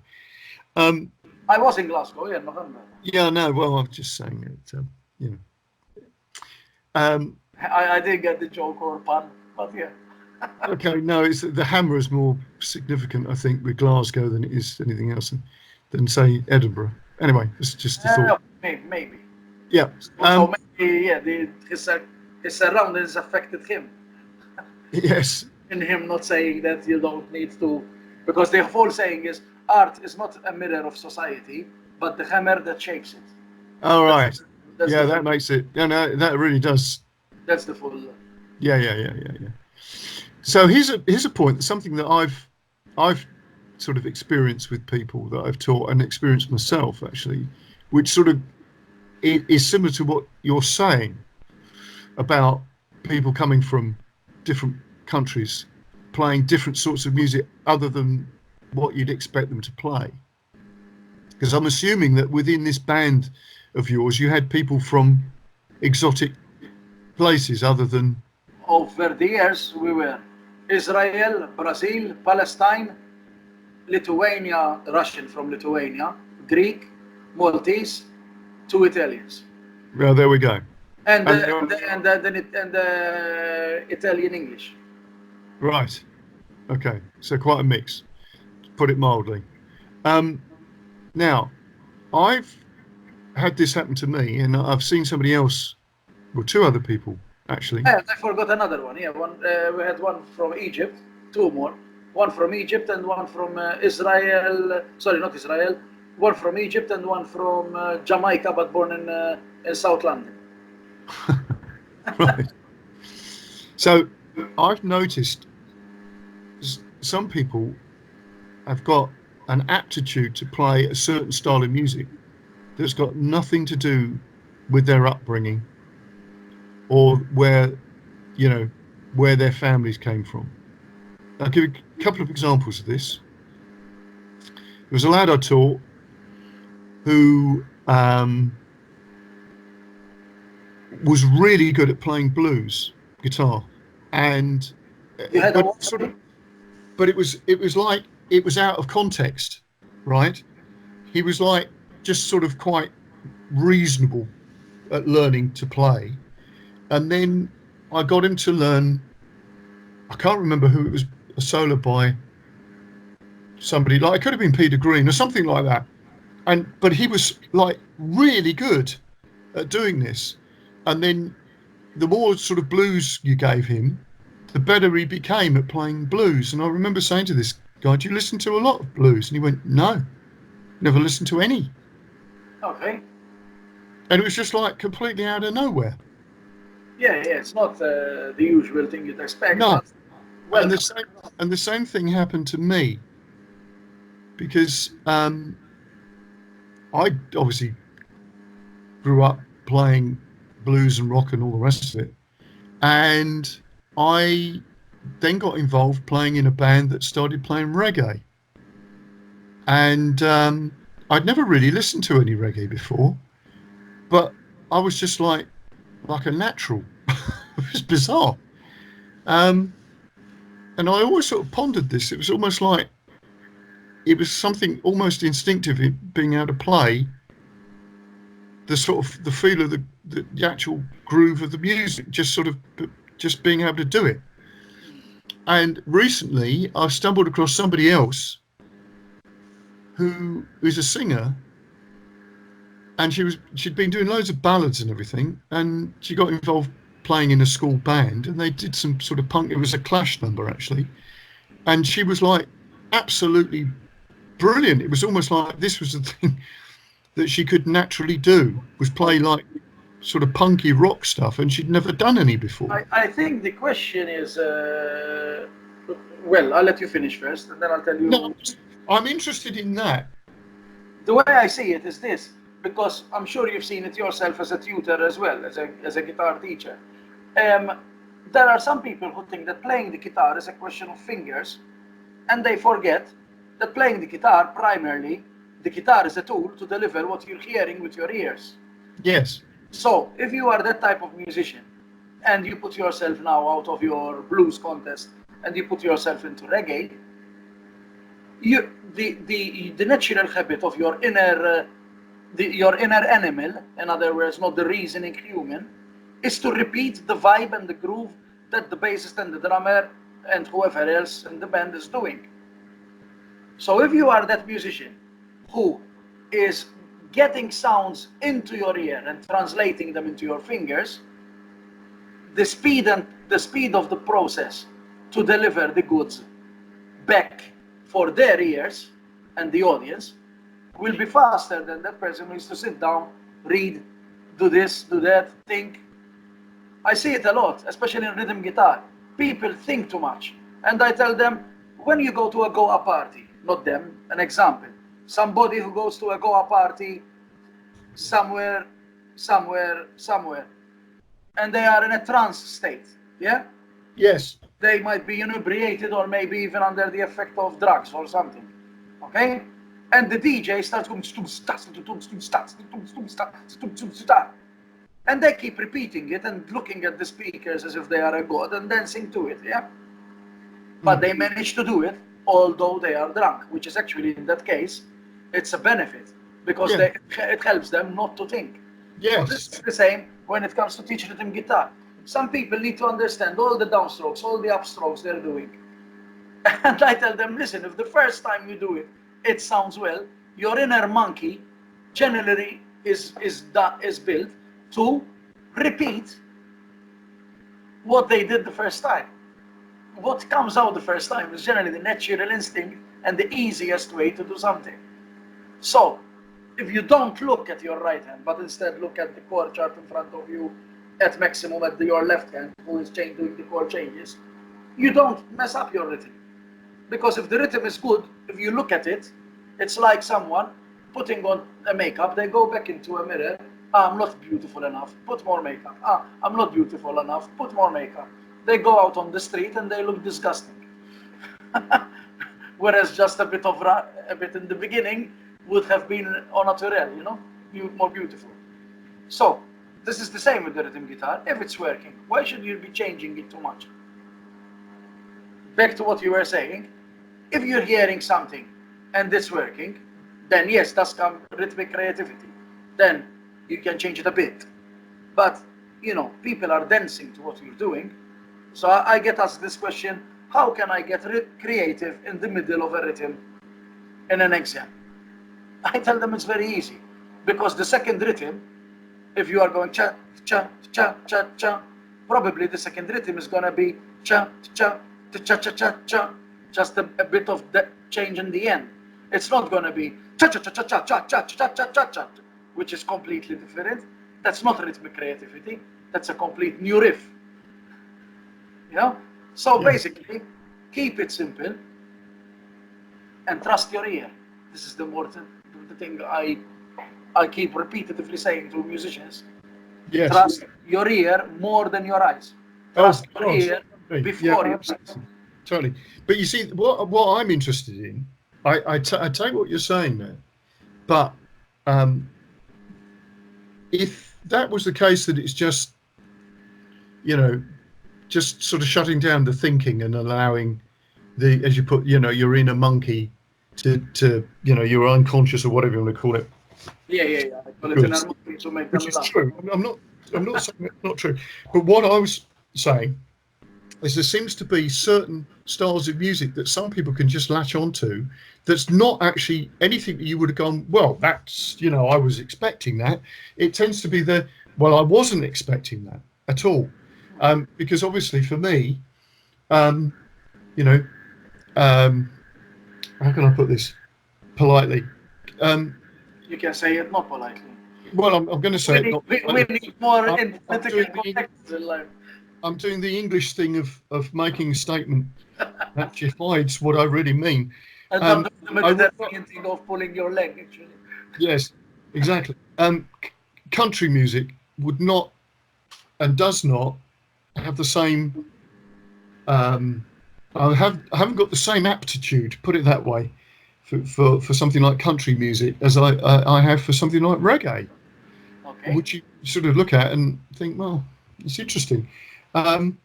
Um. I was in Glasgow, yeah, in November. Yeah. No. Well, I'm just saying it. You know. Um. I didn't get the joke or pun, but yeah. Okay. No. It's the hammer is more significant, I think, with Glasgow than it is anything else, than say Edinburgh. Anyway, it's just a thought. Maybe. Yeah. So maybe, yeah, his surroundings affected him. Yes. In him not saying that you don't need to, because the whole saying is art is not a mirror of society, but the hammer that shapes it. All That's right. that's Yeah, the full. that makes it. Yeah, no, that really does. That's the full. Yeah, yeah, yeah, yeah, yeah. So here's a point. Something that I've sort of experienced with people that I've taught and experienced myself actually, which sort of is similar to what you're saying about people coming from different countries, playing different sorts of music other than what you'd expect them to play. Because I'm assuming that within this band of yours, you had people from exotic places other than. Over the years, we were Israel, Brazil, Palestine, Lithuania, Russian from Lithuania, Greek, Maltese, two Italians, Well, there we go. and And Italian English. right, okay, so quite a mix, to put it mildly. Um, Now, I've had this happen to me, and I've seen somebody else, well, two other people actually. And I forgot another one. Yeah, one we had one from Egypt, two more. One from Egypt and one from Israel. Sorry, not Israel. One from Egypt and one from Jamaica, but born in South London. Right. So I've noticed some people have got an aptitude to play a certain style of music that's got nothing to do with their upbringing or you know, where their families came from. I'll give you a couple of examples of this. There was a lad I taught who was really good at playing blues guitar, and You had a but what? sort of, but it was like it was out of context, right? He was like just sort of quite reasonable at learning to play, and then I got him to learn. I can't remember who it was, a solo by somebody, like it could have been Peter Green or something like that. And but he was like really good at doing this, and then the more sort of blues you gave him, the better he became at playing blues. And I remember saying to this guy, "Do you listen to a lot of blues?" And he went, "No, never listened to any." Okay. And it was just like completely out of nowhere. Yeah, yeah. It's not the usual thing you'd expect, No, but and the welcome. same and the same thing happened to me because I obviously grew up playing blues and rock and all the rest of it, and I then got involved playing in a band that started playing reggae. And I'd never really listened to any reggae before, but I was just like a natural. It was bizarre. Um, and I always sort of pondered this. It was almost like it was something almost instinctive in being able to play the sort of the feel of the actual groove of the music, just sort of just being able to do it. And recently, I stumbled across somebody else who is a singer, and she'd been doing loads of ballads and everything, and she got involved playing in a school band, and they did some sort of punk. It was a Clash number actually, and she was like absolutely brilliant. It was almost like this was the thing that she could naturally do, was play like sort of punky rock stuff, and she'd never done any before. I think the question is, well, I'll let you finish first, and then I'll tell No, you. I'm interested in that. The way I see it is this, because I'm sure you've seen it yourself as a tutor as well, as a guitar teacher. Um, there are some people who think that playing the guitar is a question of fingers, and they forget that playing the guitar, primarily, the guitar is a tool to deliver what you're hearing with your ears. Yes. So, if you are that type of musician, and you put yourself now out of your blues contest, and you put yourself into reggae, the natural habit of your your inner animal, in other words, not the reasoning human, is to repeat the vibe and the groove that the bassist and the drummer and whoever else in the band is doing. So if you are that musician who is getting sounds into your ear and translating them into your fingers, the speed of the process to deliver the goods back for their ears and the audience will be faster than that person who needs to sit down, read, do this, do that, think. I see it a lot, especially in rhythm guitar. People think too much. And I tell them, when you go to a Goa party, not them, an example, somebody who goes to a Goa party somewhere, somewhere, and they are in a trance state, yeah? Yes. They might be inebriated or maybe even under the effect of drugs or something. Okay? And the DJ starts going and they keep repeating it and looking at the speakers as if they are a god and dancing to it, yeah? But Mm. they manage to do it although they are drunk, which is actually in that case, it's a benefit because Yeah. it helps them not to think. So this is Yes. the same when it comes to teaching rhythm guitar. Some people need to understand all the downstrokes, all the upstrokes they're doing. And I tell them, listen, if the first time you do it, it sounds well, your inner monkey generally is built to repeat what they did the first time. What comes out the first time is generally the natural instinct and the easiest way to do something. So, if you don't look at your right hand, but instead look at the chord chart in front of you, at maximum at your left hand, who is doing the chord changes, you don't mess up your rhythm. Because if the rhythm is good, if you look at it, it's like someone putting on a makeup, they go back into a mirror, I'm not beautiful enough, put more makeup. I'm not beautiful enough, put more makeup. They go out on the street and they look disgusting. Whereas just a bit in the beginning would have been au naturel, more beautiful. So this is the same with the rhythm guitar. If it's working, why should you be changing it too much? back to what you were saying, if you're hearing something and it's working, then yes, that's come rhythmic creativity. Then you can change it a bit. But people are dancing to what you're doing. So I get asked this question: how can I get creative in the middle of a rhythm in an exam? I tell them it's very easy, because the second rhythm, if you are going cha cha cha cha cha, probably the second rhythm is gonna be cha cha cha cha cha cha, just a bit of the change in the end. It's not gonna be cha cha cha cha cha cha cha cha cha cha cha, which is completely different. That's not rhythmic creativity. That's a complete new riff. So Yeah. basically, keep it simple and trust your ear. This is the thing I keep repetitively saying to musicians. Yes. Trust your ear more than your eyes. Oh Trust your gosh. ear Totally. Yeah. before your eyes. Absolutely. Totally. But you see, what I'm interested in, I take what you're saying there, but um, if that was the case, that it's just just sort of shutting down the thinking and allowing as you put, your inner monkey to your unconscious or whatever you want to call it. Yeah, yeah, yeah. I call it Good. an harmony to make Which them is laugh. true. I'm not saying it's not true. But what I was saying is there seems to be certain styles of music that some people can just latch onto that's not actually anything that you would have gone, well, that's, I was expecting that. It tends to be well, I wasn't expecting that at all. Because obviously for me, um, you know, um, how can I put this politely? Um, You can say it not politely. well, I'm going to say We it need, not we politely. need more I'm, in I'm political doing context in life. I'm doing the English thing of making a statement that actually hides what I really mean. And I'm Um, doing the I would not, Mediterranean thing of pulling your leg, actually. yes, exactly. Country music would not and does not have the same. Um, I haven't got the same aptitude, put it that way, for something like country music as I have for something like reggae, Okay. which you sort of look at and think, well, it's interesting. Um,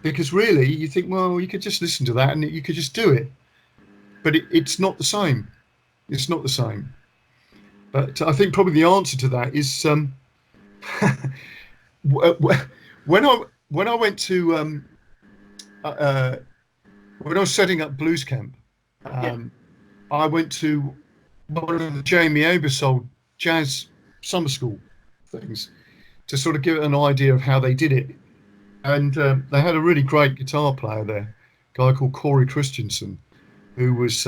because really you think, well, you could just listen to that and you could just do it, but it's not the same. It's not the same. But I think probably the answer to that is when I went to uh, when I was setting up blues camp, Yeah. um, I went to one of the Jamie Aebersold jazz summer school things to sort of give it an idea of how they did it. And they had a really great guitar player there, a guy called Corey Christensen, who was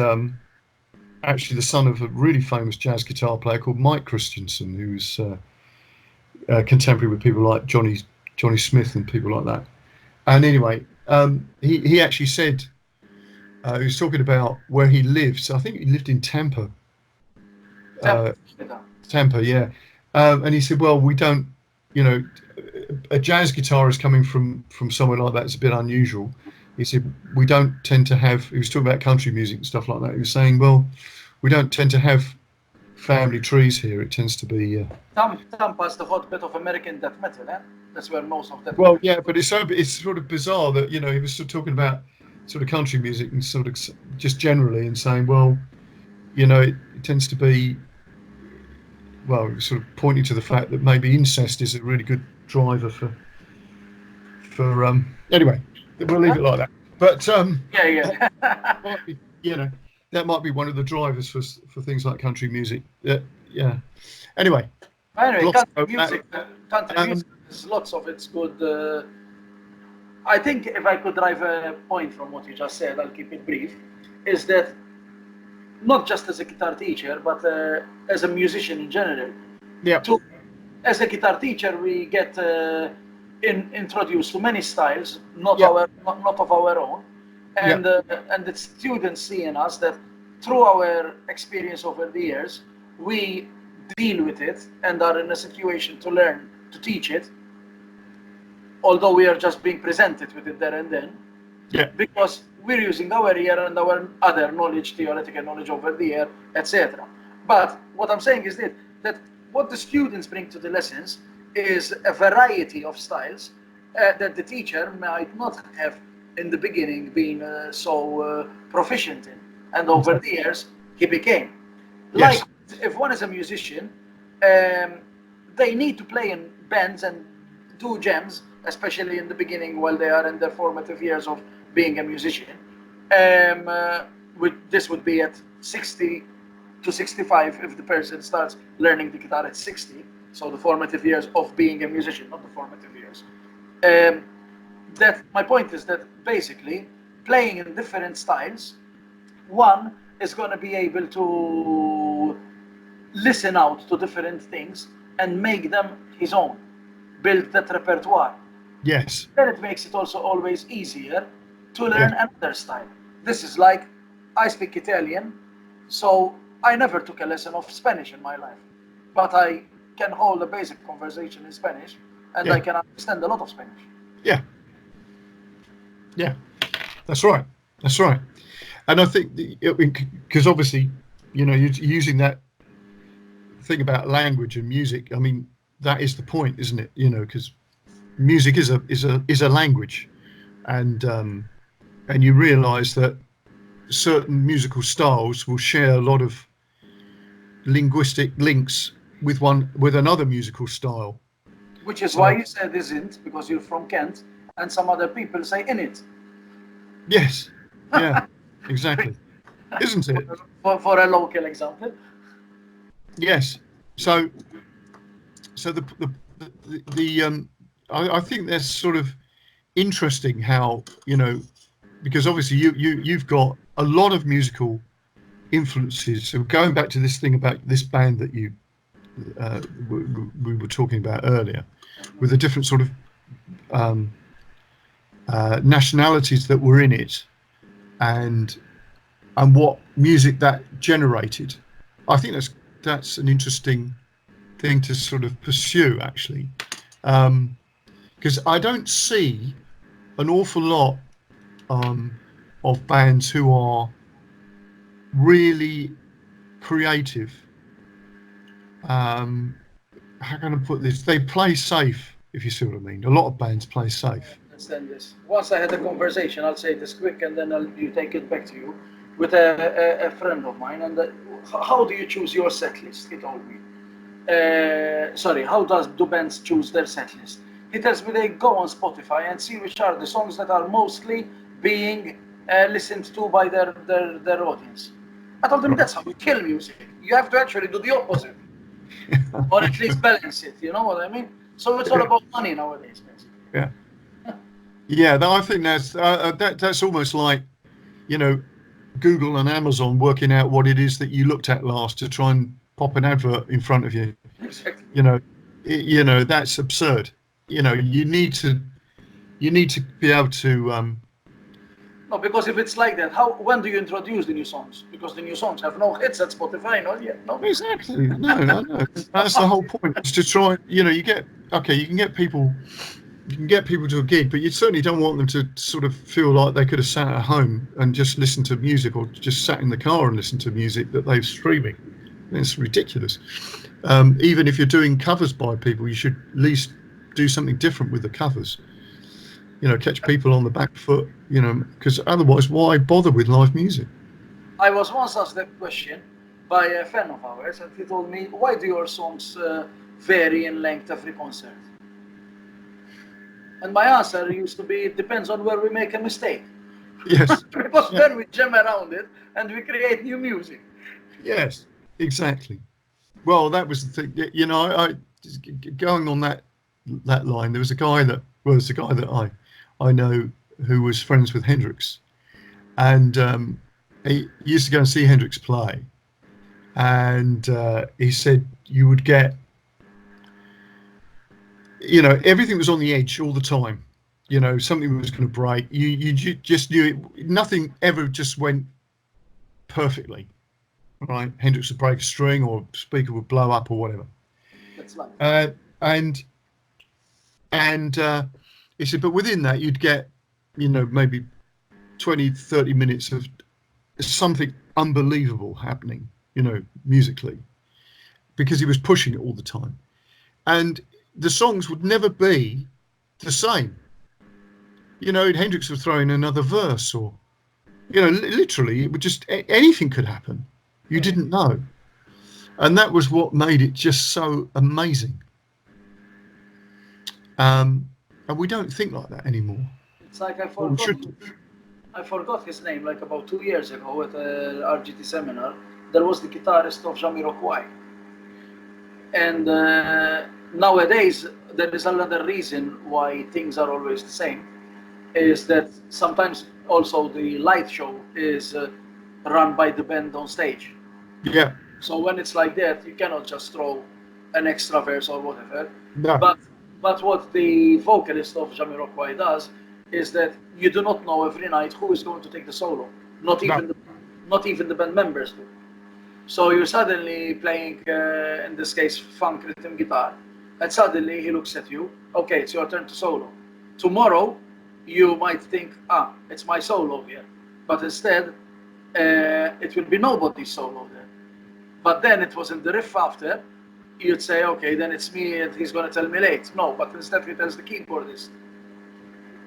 actually the son of a really famous jazz guitar player called Mike Christensen, who was contemporary with people like Johnny Smith and people like that. And anyway, he actually said he was talking about where he lived. So I think he lived in Tampa. Uh, Tampa, yeah. And he said, well, we don't, you know, a jazz guitarist coming from somewhere like that is a bit unusual. He said, we don't tend to have, he was talking about country music and stuff like that. He was saying, well, we don't tend to have family trees here. It tends to be, Tampa's the hotbed of American death metal, eh? That's where most of death well, metal. yeah, but it's sort of bizarre that, he was sort of talking about sort of country music and sort of just generally and saying, well, it tends to be, well, sort of pointing to the fact that maybe incest is a really good driver for anyway, we'll leave Huh? it like that. But Yeah, that yeah. might be, that might be one of the drivers for things like country music. Yeah. Anyway, Anyway, glossing over that. country music, there's lots of it's good. I think if I could drive a point from what you just said, I'll keep it brief, is that not just as a guitar teacher, but as a musician in general. Yeah. To, as a guitar teacher, we get introduced to many styles, Yeah. not of our own, Yeah. and the students see in us that through our experience over the years, we deal with it and are in a situation to learn to teach it, although we are just being presented with it there and then, Yeah. because we're using our ear and our other knowledge, theoretical knowledge over the ear, etc. But what I'm saying is that what the students bring to the lessons is a variety of styles that the teacher might not have in the beginning being so proficient in, and over the years he became. Like Yes. if one is a musician, um, they need to play in bands and do jams, especially in the beginning while they are in their formative years of being a musician. Um, uh, this would be at 60 to 65 if the person starts learning the guitar at 60. So the formative years of being a musician, not the formative years. Um, that my point is that basically playing in different styles, one is going to be able to listen out to different things and make them his own, build that repertoire. Yes. Then it makes it also always easier to Yeah. learn another style. This is like I speak Italian, so I never took a lesson of Spanish in my life, but I can hold a basic conversation in Spanish and I Yeah. can understand a lot of Spanish. Yeah. Yeah. That's right. That's right. And I think because obviously, you're using that thing about language and music. I mean, that is the point, isn't it? Because music is a language, and you realise that certain musical styles will share a lot of linguistic links with another musical style. Which is why So you said isn't, because you're from Kent, and some other people say in it. yes, yeah, exactly, isn't it? For a local example. Yes. So the I think that's sort of interesting how because obviously you've got a lot of musical influences. So going back to this thing about this band that we were talking about earlier, with the different sort of um, nationalities that were in it, and what music that generated. I think that's an interesting thing to sort of pursue, actually, because I don't see an awful lot of bands who are really creative. Um, how can I put this? They play safe, if you see what I mean. A lot of bands play safe. Understand this. Once I had a conversation, I'll say this quick, and then you take it back to you, with a friend of mine. And how do you choose your set list? He told me. Sorry, how do bands choose their set list? He tells me they go on Spotify and see which are the songs that are mostly being listened to by their audience. I told him Right. that's how you kill music. You have to actually do the opposite, or at least balance it. You know what I mean? So it's all Yeah. about money nowadays, basically. Yeah. Yeah. No, I think that's almost like you know Google and Amazon working out what it is that you looked at last to try and pop an advert in front of you. Exactly. You know, that's absurd. You need to be able to. No, because if it's like that, how when do you introduce the new songs? Because the new songs have no hits at Spotify, not yet. No. Exactly. No, no, no. That's the whole point. Is to try. You can get people. You can get people to a gig, but you certainly don't want them to sort of feel like they could have sat at home and just listened to music, or just sat in the car and listened to music that they're streaming. It's ridiculous. Even if you're doing covers by people, you should at least do something different with the covers. Catch people on the back foot. Because otherwise, why bother with live music? I was once asked that question by a fan of ours, and he told me, "Why do your songs vary in length every concert?" And my answer used to be, "It depends on where we make a mistake." Yes. Because Yeah. then we jam around it and we create new music. Yes. Exactly. Well, that was the thing. Going on that line. There was a guy that I know who was friends with Hendrix, and he used to go and see Hendrix play, and he said you would get, everything was on the edge all the time. Something was going to break. You just knew it. Nothing ever just went perfectly. Right? Hendrix would break a string, or speaker would blow up, or whatever. That's life. Uh, and and he said, but within that, you'd get, maybe 20, 30 minutes of something unbelievable happening, musically, because he was pushing it all the time. And the songs would never be the same. You know, Hendrix would throw in another verse, or you know, literally, it would just anything could happen. You didn't know, and that was what made it just so amazing. And we don't think like that anymore. It's like Well, we should. I forgot his name. Like about 2 years ago at a RGT seminar, there was the guitarist of Jamiroquai, and nowadays there is another reason why things are always the same, is that sometimes also the light show is run by the band on stage. Yeah. So when it's like that, you cannot just throw an extra verse or whatever. No. But what the vocalist of Jamiroquai does is that you do not know every night who is going to take the solo. Not even No. not even the band members do. So you're suddenly playing, in this case, funk rhythm guitar, and suddenly he looks at you. Okay, it's your turn to solo. Tomorrow, you might think, it's my solo here, but instead, it will be nobody's solo there. But then it was in the riff after. You'd say, okay, then it's me, and he's going to tell me late. No, but instead he tells the keyboardist.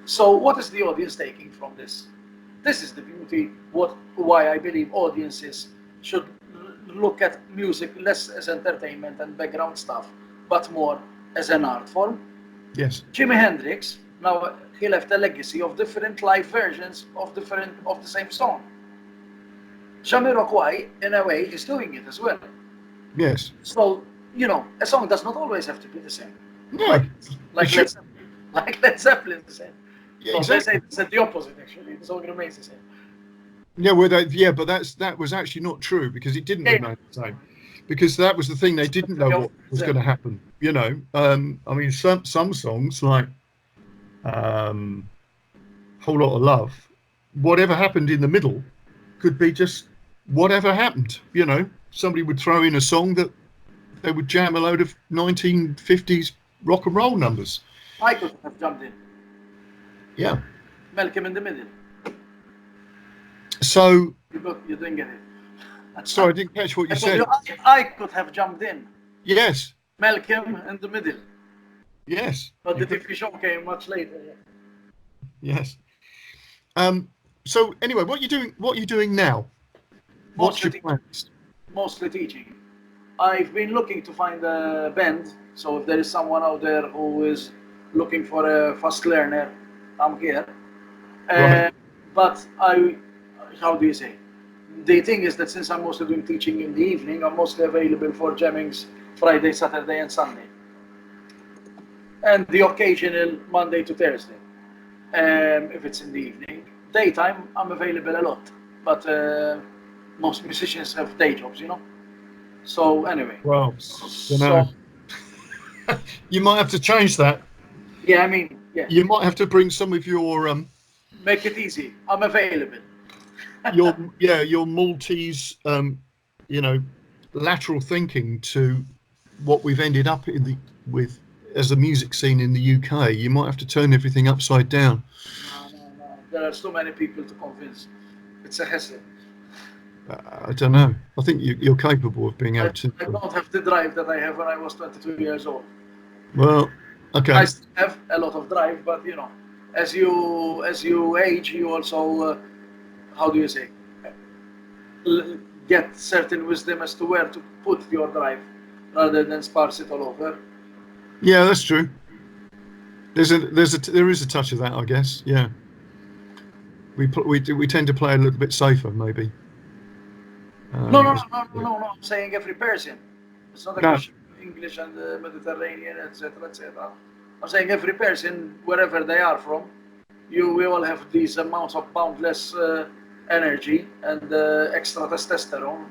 So what is the audience taking from this? This is the beauty. Why I believe audiences should look at music less as entertainment and background stuff, but more as an art form. Yes. Jimi Hendrix, now he left a legacy of different live versions of the same song. Jamiroquai, in a way, is doing it as well. Yes. So, a song does not always have to be the same. No. Like Led Zeppelin the same. Yeah, So exactly. they said the opposite, actually. The song remains the same. Yeah, but that was actually not true, because it didn't remain the same. Because that was the thing, they didn't know what was going to happen. You know, I mean, some songs like Whole Lot of Love, whatever happened in the middle could be just whatever happened. You know, somebody would throw in a song that they would jam a load of 1950s rock and roll numbers. I could have jumped in. Yeah. Malcolm in the Middle. So You didn't get it. sorry, I didn't catch what you said. I could have jumped in. Yes. Malcolm in the Middle. Yes. But the TV show came much later. Yes. So anyway, what are you doing now? What's your plans? Mostly teaching. I've been looking to find a band, so if there is someone out there who is looking for a fast learner, I'm here. Right. But how do you say? The thing is that since I'm mostly doing teaching in the evening, I'm mostly available for jammings Friday, Saturday, and Sunday. And the occasional Monday to Thursday, if it's in the evening. Daytime, I'm available a lot, but most musicians have day jobs, So anyway. Well, you might have to change that. Yeah, I mean, yeah. You might have to bring some of your Make it easy. I'm available. your Maltese lateral thinking to what we've ended up with as a music scene in the UK. You might have to turn everything upside down. No. There are so many people to convince. It's a hassle. I don't know. I think you're capable of being able to. I don't have the drive that I have when I was 22 years old. Well, okay. I still have a lot of drive, but as you age, you also how do you say, get certain wisdom as to where to put your drive, rather than sparse it all over. Yeah, that's true. There is a touch of that, I guess. Yeah. We tend to play a little bit safer, maybe. No. I'm saying every person. It's not a question of English and the Mediterranean, etc., etc. I'm saying every person, wherever they are from, we all have these amounts of boundless energy and extra testosterone,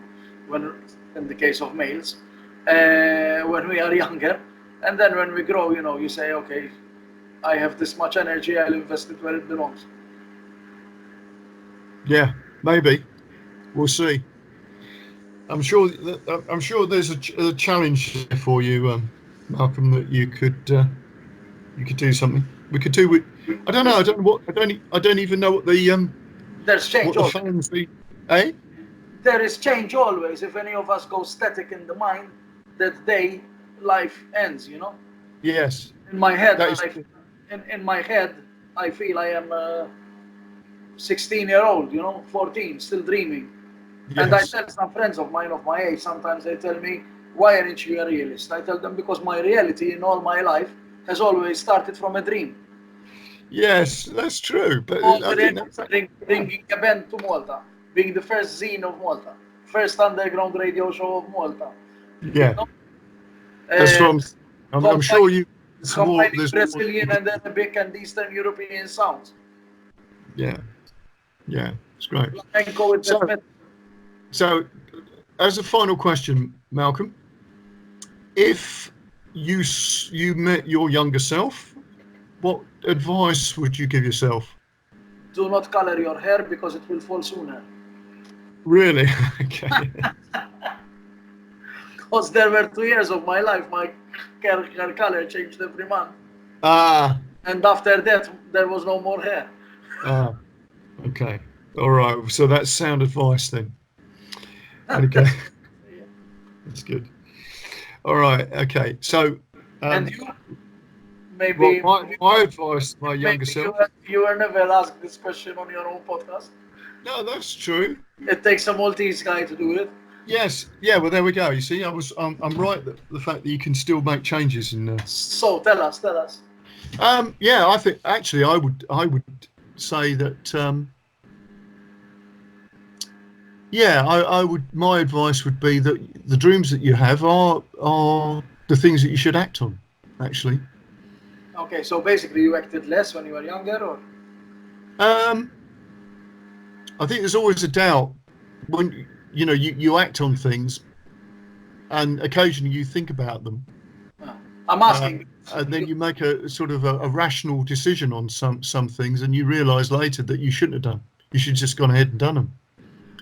when, in the case of males, when we are younger, and then when we grow, you say, okay, I have this much energy, I'll invest it where it belongs. Yeah, maybe. We'll see. I'm sure there's a challenge there for you, Malcolm, that you could do something. We could do with. I don't know. I don't even know what the There's change. What the fans be, eh? There is change always. If any of us go static in the mind, that day life ends. Yes. In my head, in my head, I feel I am 16-year-old, 14, still dreaming. And I Yes. tell some friends of mine of my age, sometimes they tell me, why aren't you a realist? I tell them because my reality in all my life has always started from a dream. Yes, that's true. But All I the think dreams, that's bringing a band to Malta, being the first zine of Malta, first underground radio show of Malta. You yeah. know, That's uh, what I'm combine, sure you. There's more. combining There's more. Brazilian and Arabic and Eastern European sounds. Yeah. Yeah. It's great. Flamenco with So death metal. so as a final question, Malcolm, if you met your younger self, what advice would you give yourself? Do not color your hair because it will fall sooner. Really? Okay. Because there were 2 years of my life, my hair color changed every month. Ah. And after that, there was no more hair. Ah. Okay. All right. So that's sound advice then. Okay. That's good. All right. Okay. So, And um, you, well, maybe, my advice to my younger maybe self. you were never asked this question on your own podcast. No, that's true. It takes a Maltese guy to do it. Yes. Yeah. Well, there we go. You see, I'm right that the fact that you can still make changes in. So tell us, tell us. Yeah. I think actually I would say that. Yeah. I would. My advice would be that the dreams that you have are the things that you should act on. Actually. Okay, so basically you acted less when you were younger, or? Um. I think there's always a doubt when you act on things and occasionally you think about them, Uh, I'm uh, asking. and then You, you make a sort of a rational decision on some things, and you realise later that you shouldn't have done. You should have just gone ahead and done them.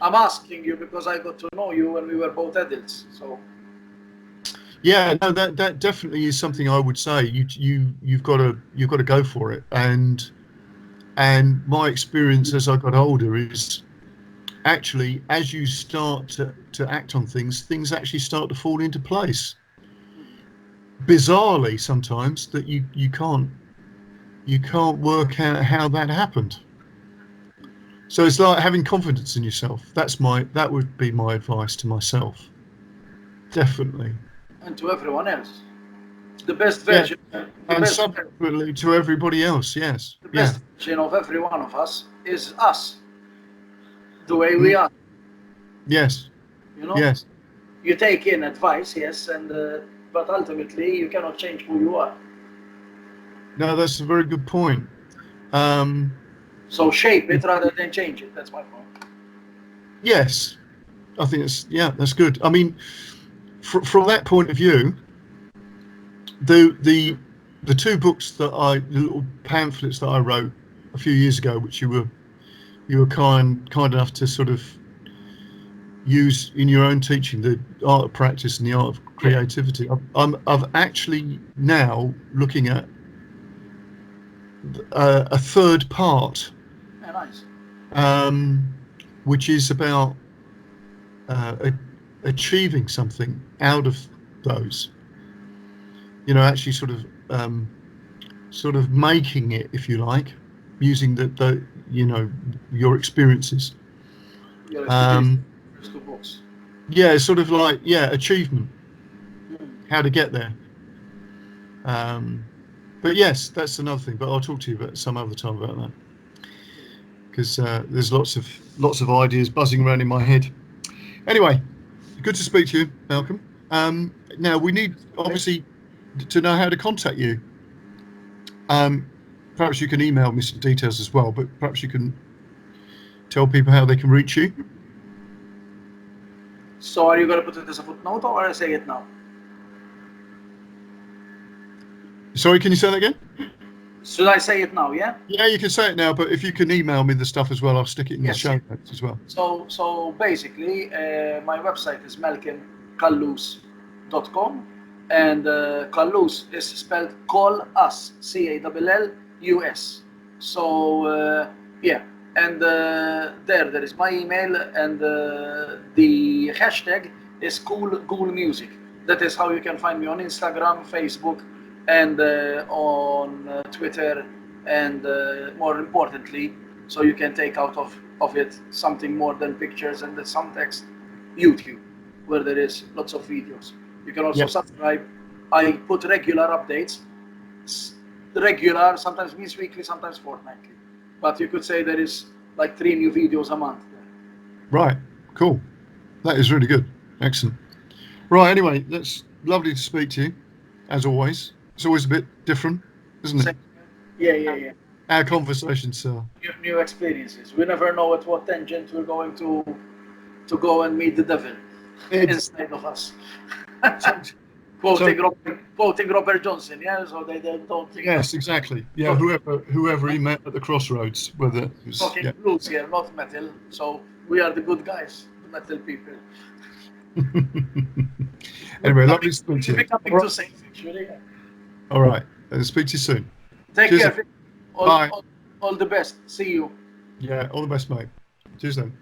I'm asking you because I got to know you when we were both adults. So Yeah, no, that definitely is something I would say. You've got to go for it, and my experience as I got older is actually as you start to act on things actually start to fall into place. Bizarrely, sometimes that you can't work out how that happened. So it's like having confidence in yourself. That would be my advice to myself. Definitely. and to everyone else, the best Yeah. version, the And best, subsequently to everybody else. Yes. the Yeah. best version of every one of us is us, the way we Mm. are. Yes. You know, Yes. you take in advice, yes, and but ultimately you cannot change who you are. No, that's a very good point. Um, So shape it rather than change it. That's my point. yes, I think that's good. I mean, from that point of view, the two books the little pamphlets that I wrote a few years ago, which you were kind enough to sort of use in your own teaching, the art of practice and the art of Yeah, creativity. I've actually now looking at a third part, yeah, nice. um, which is about achieving something out of those. Actually sort of making it, if you like, using your experiences. Your experience, Um, first two books. yeah, sort of like achievement, Hmm. how to get there. Um, but yes, that's another thing. But I'll talk to you about some other time about that because there's lots of ideas buzzing around in my head. Anyway, good to speak to you, Malcolm. Now we need obviously to know how to contact you. Um, Perhaps you can email me some details as well, but perhaps you can tell people how they can reach you. So are you gonna put it as a footnote or I say it now? Sorry, can you say that again? Should I say it now? Yeah. Yeah, you can say it now, but if you can email me the stuff as well, I'll stick it in the Yes. show notes as well. So basically, my website is malcolmcallus.com, and Callus is spelled call us, Callus. So yeah, and there is my email, and the hashtag is cool music. That is how you can find me on Instagram, Facebook, and on Twitter and more importantly, so you can take out of it something more than pictures and some text, YouTube, where there is lots of videos. You can also Yep. subscribe. I put regular updates. Regular sometimes means weekly, sometimes fortnightly. But you could say there is like 3 new videos a month. Right. Cool. That is really good. Excellent. Right. Anyway, that's lovely to speak to you, as always. It's always a bit different, isn't it? Yeah, yeah, yeah. Our conversations are. New experiences. We never know at what tangent we're going to go and meet the devil inside of us. Quoting Robert Johnson, yeah. So they don't think. Yes, exactly. Yeah, whoever he met at the crossroads, whether it was, Talking yeah. blues here, not metal. So we are the good guys, the metal people. Anyway, lovely to speak to We're you. becoming too safe, actually. Yeah. All right. Speak to you soon. Take Cheers. care. Bye. All the best. See you. Yeah, all the best, mate. Cheers then.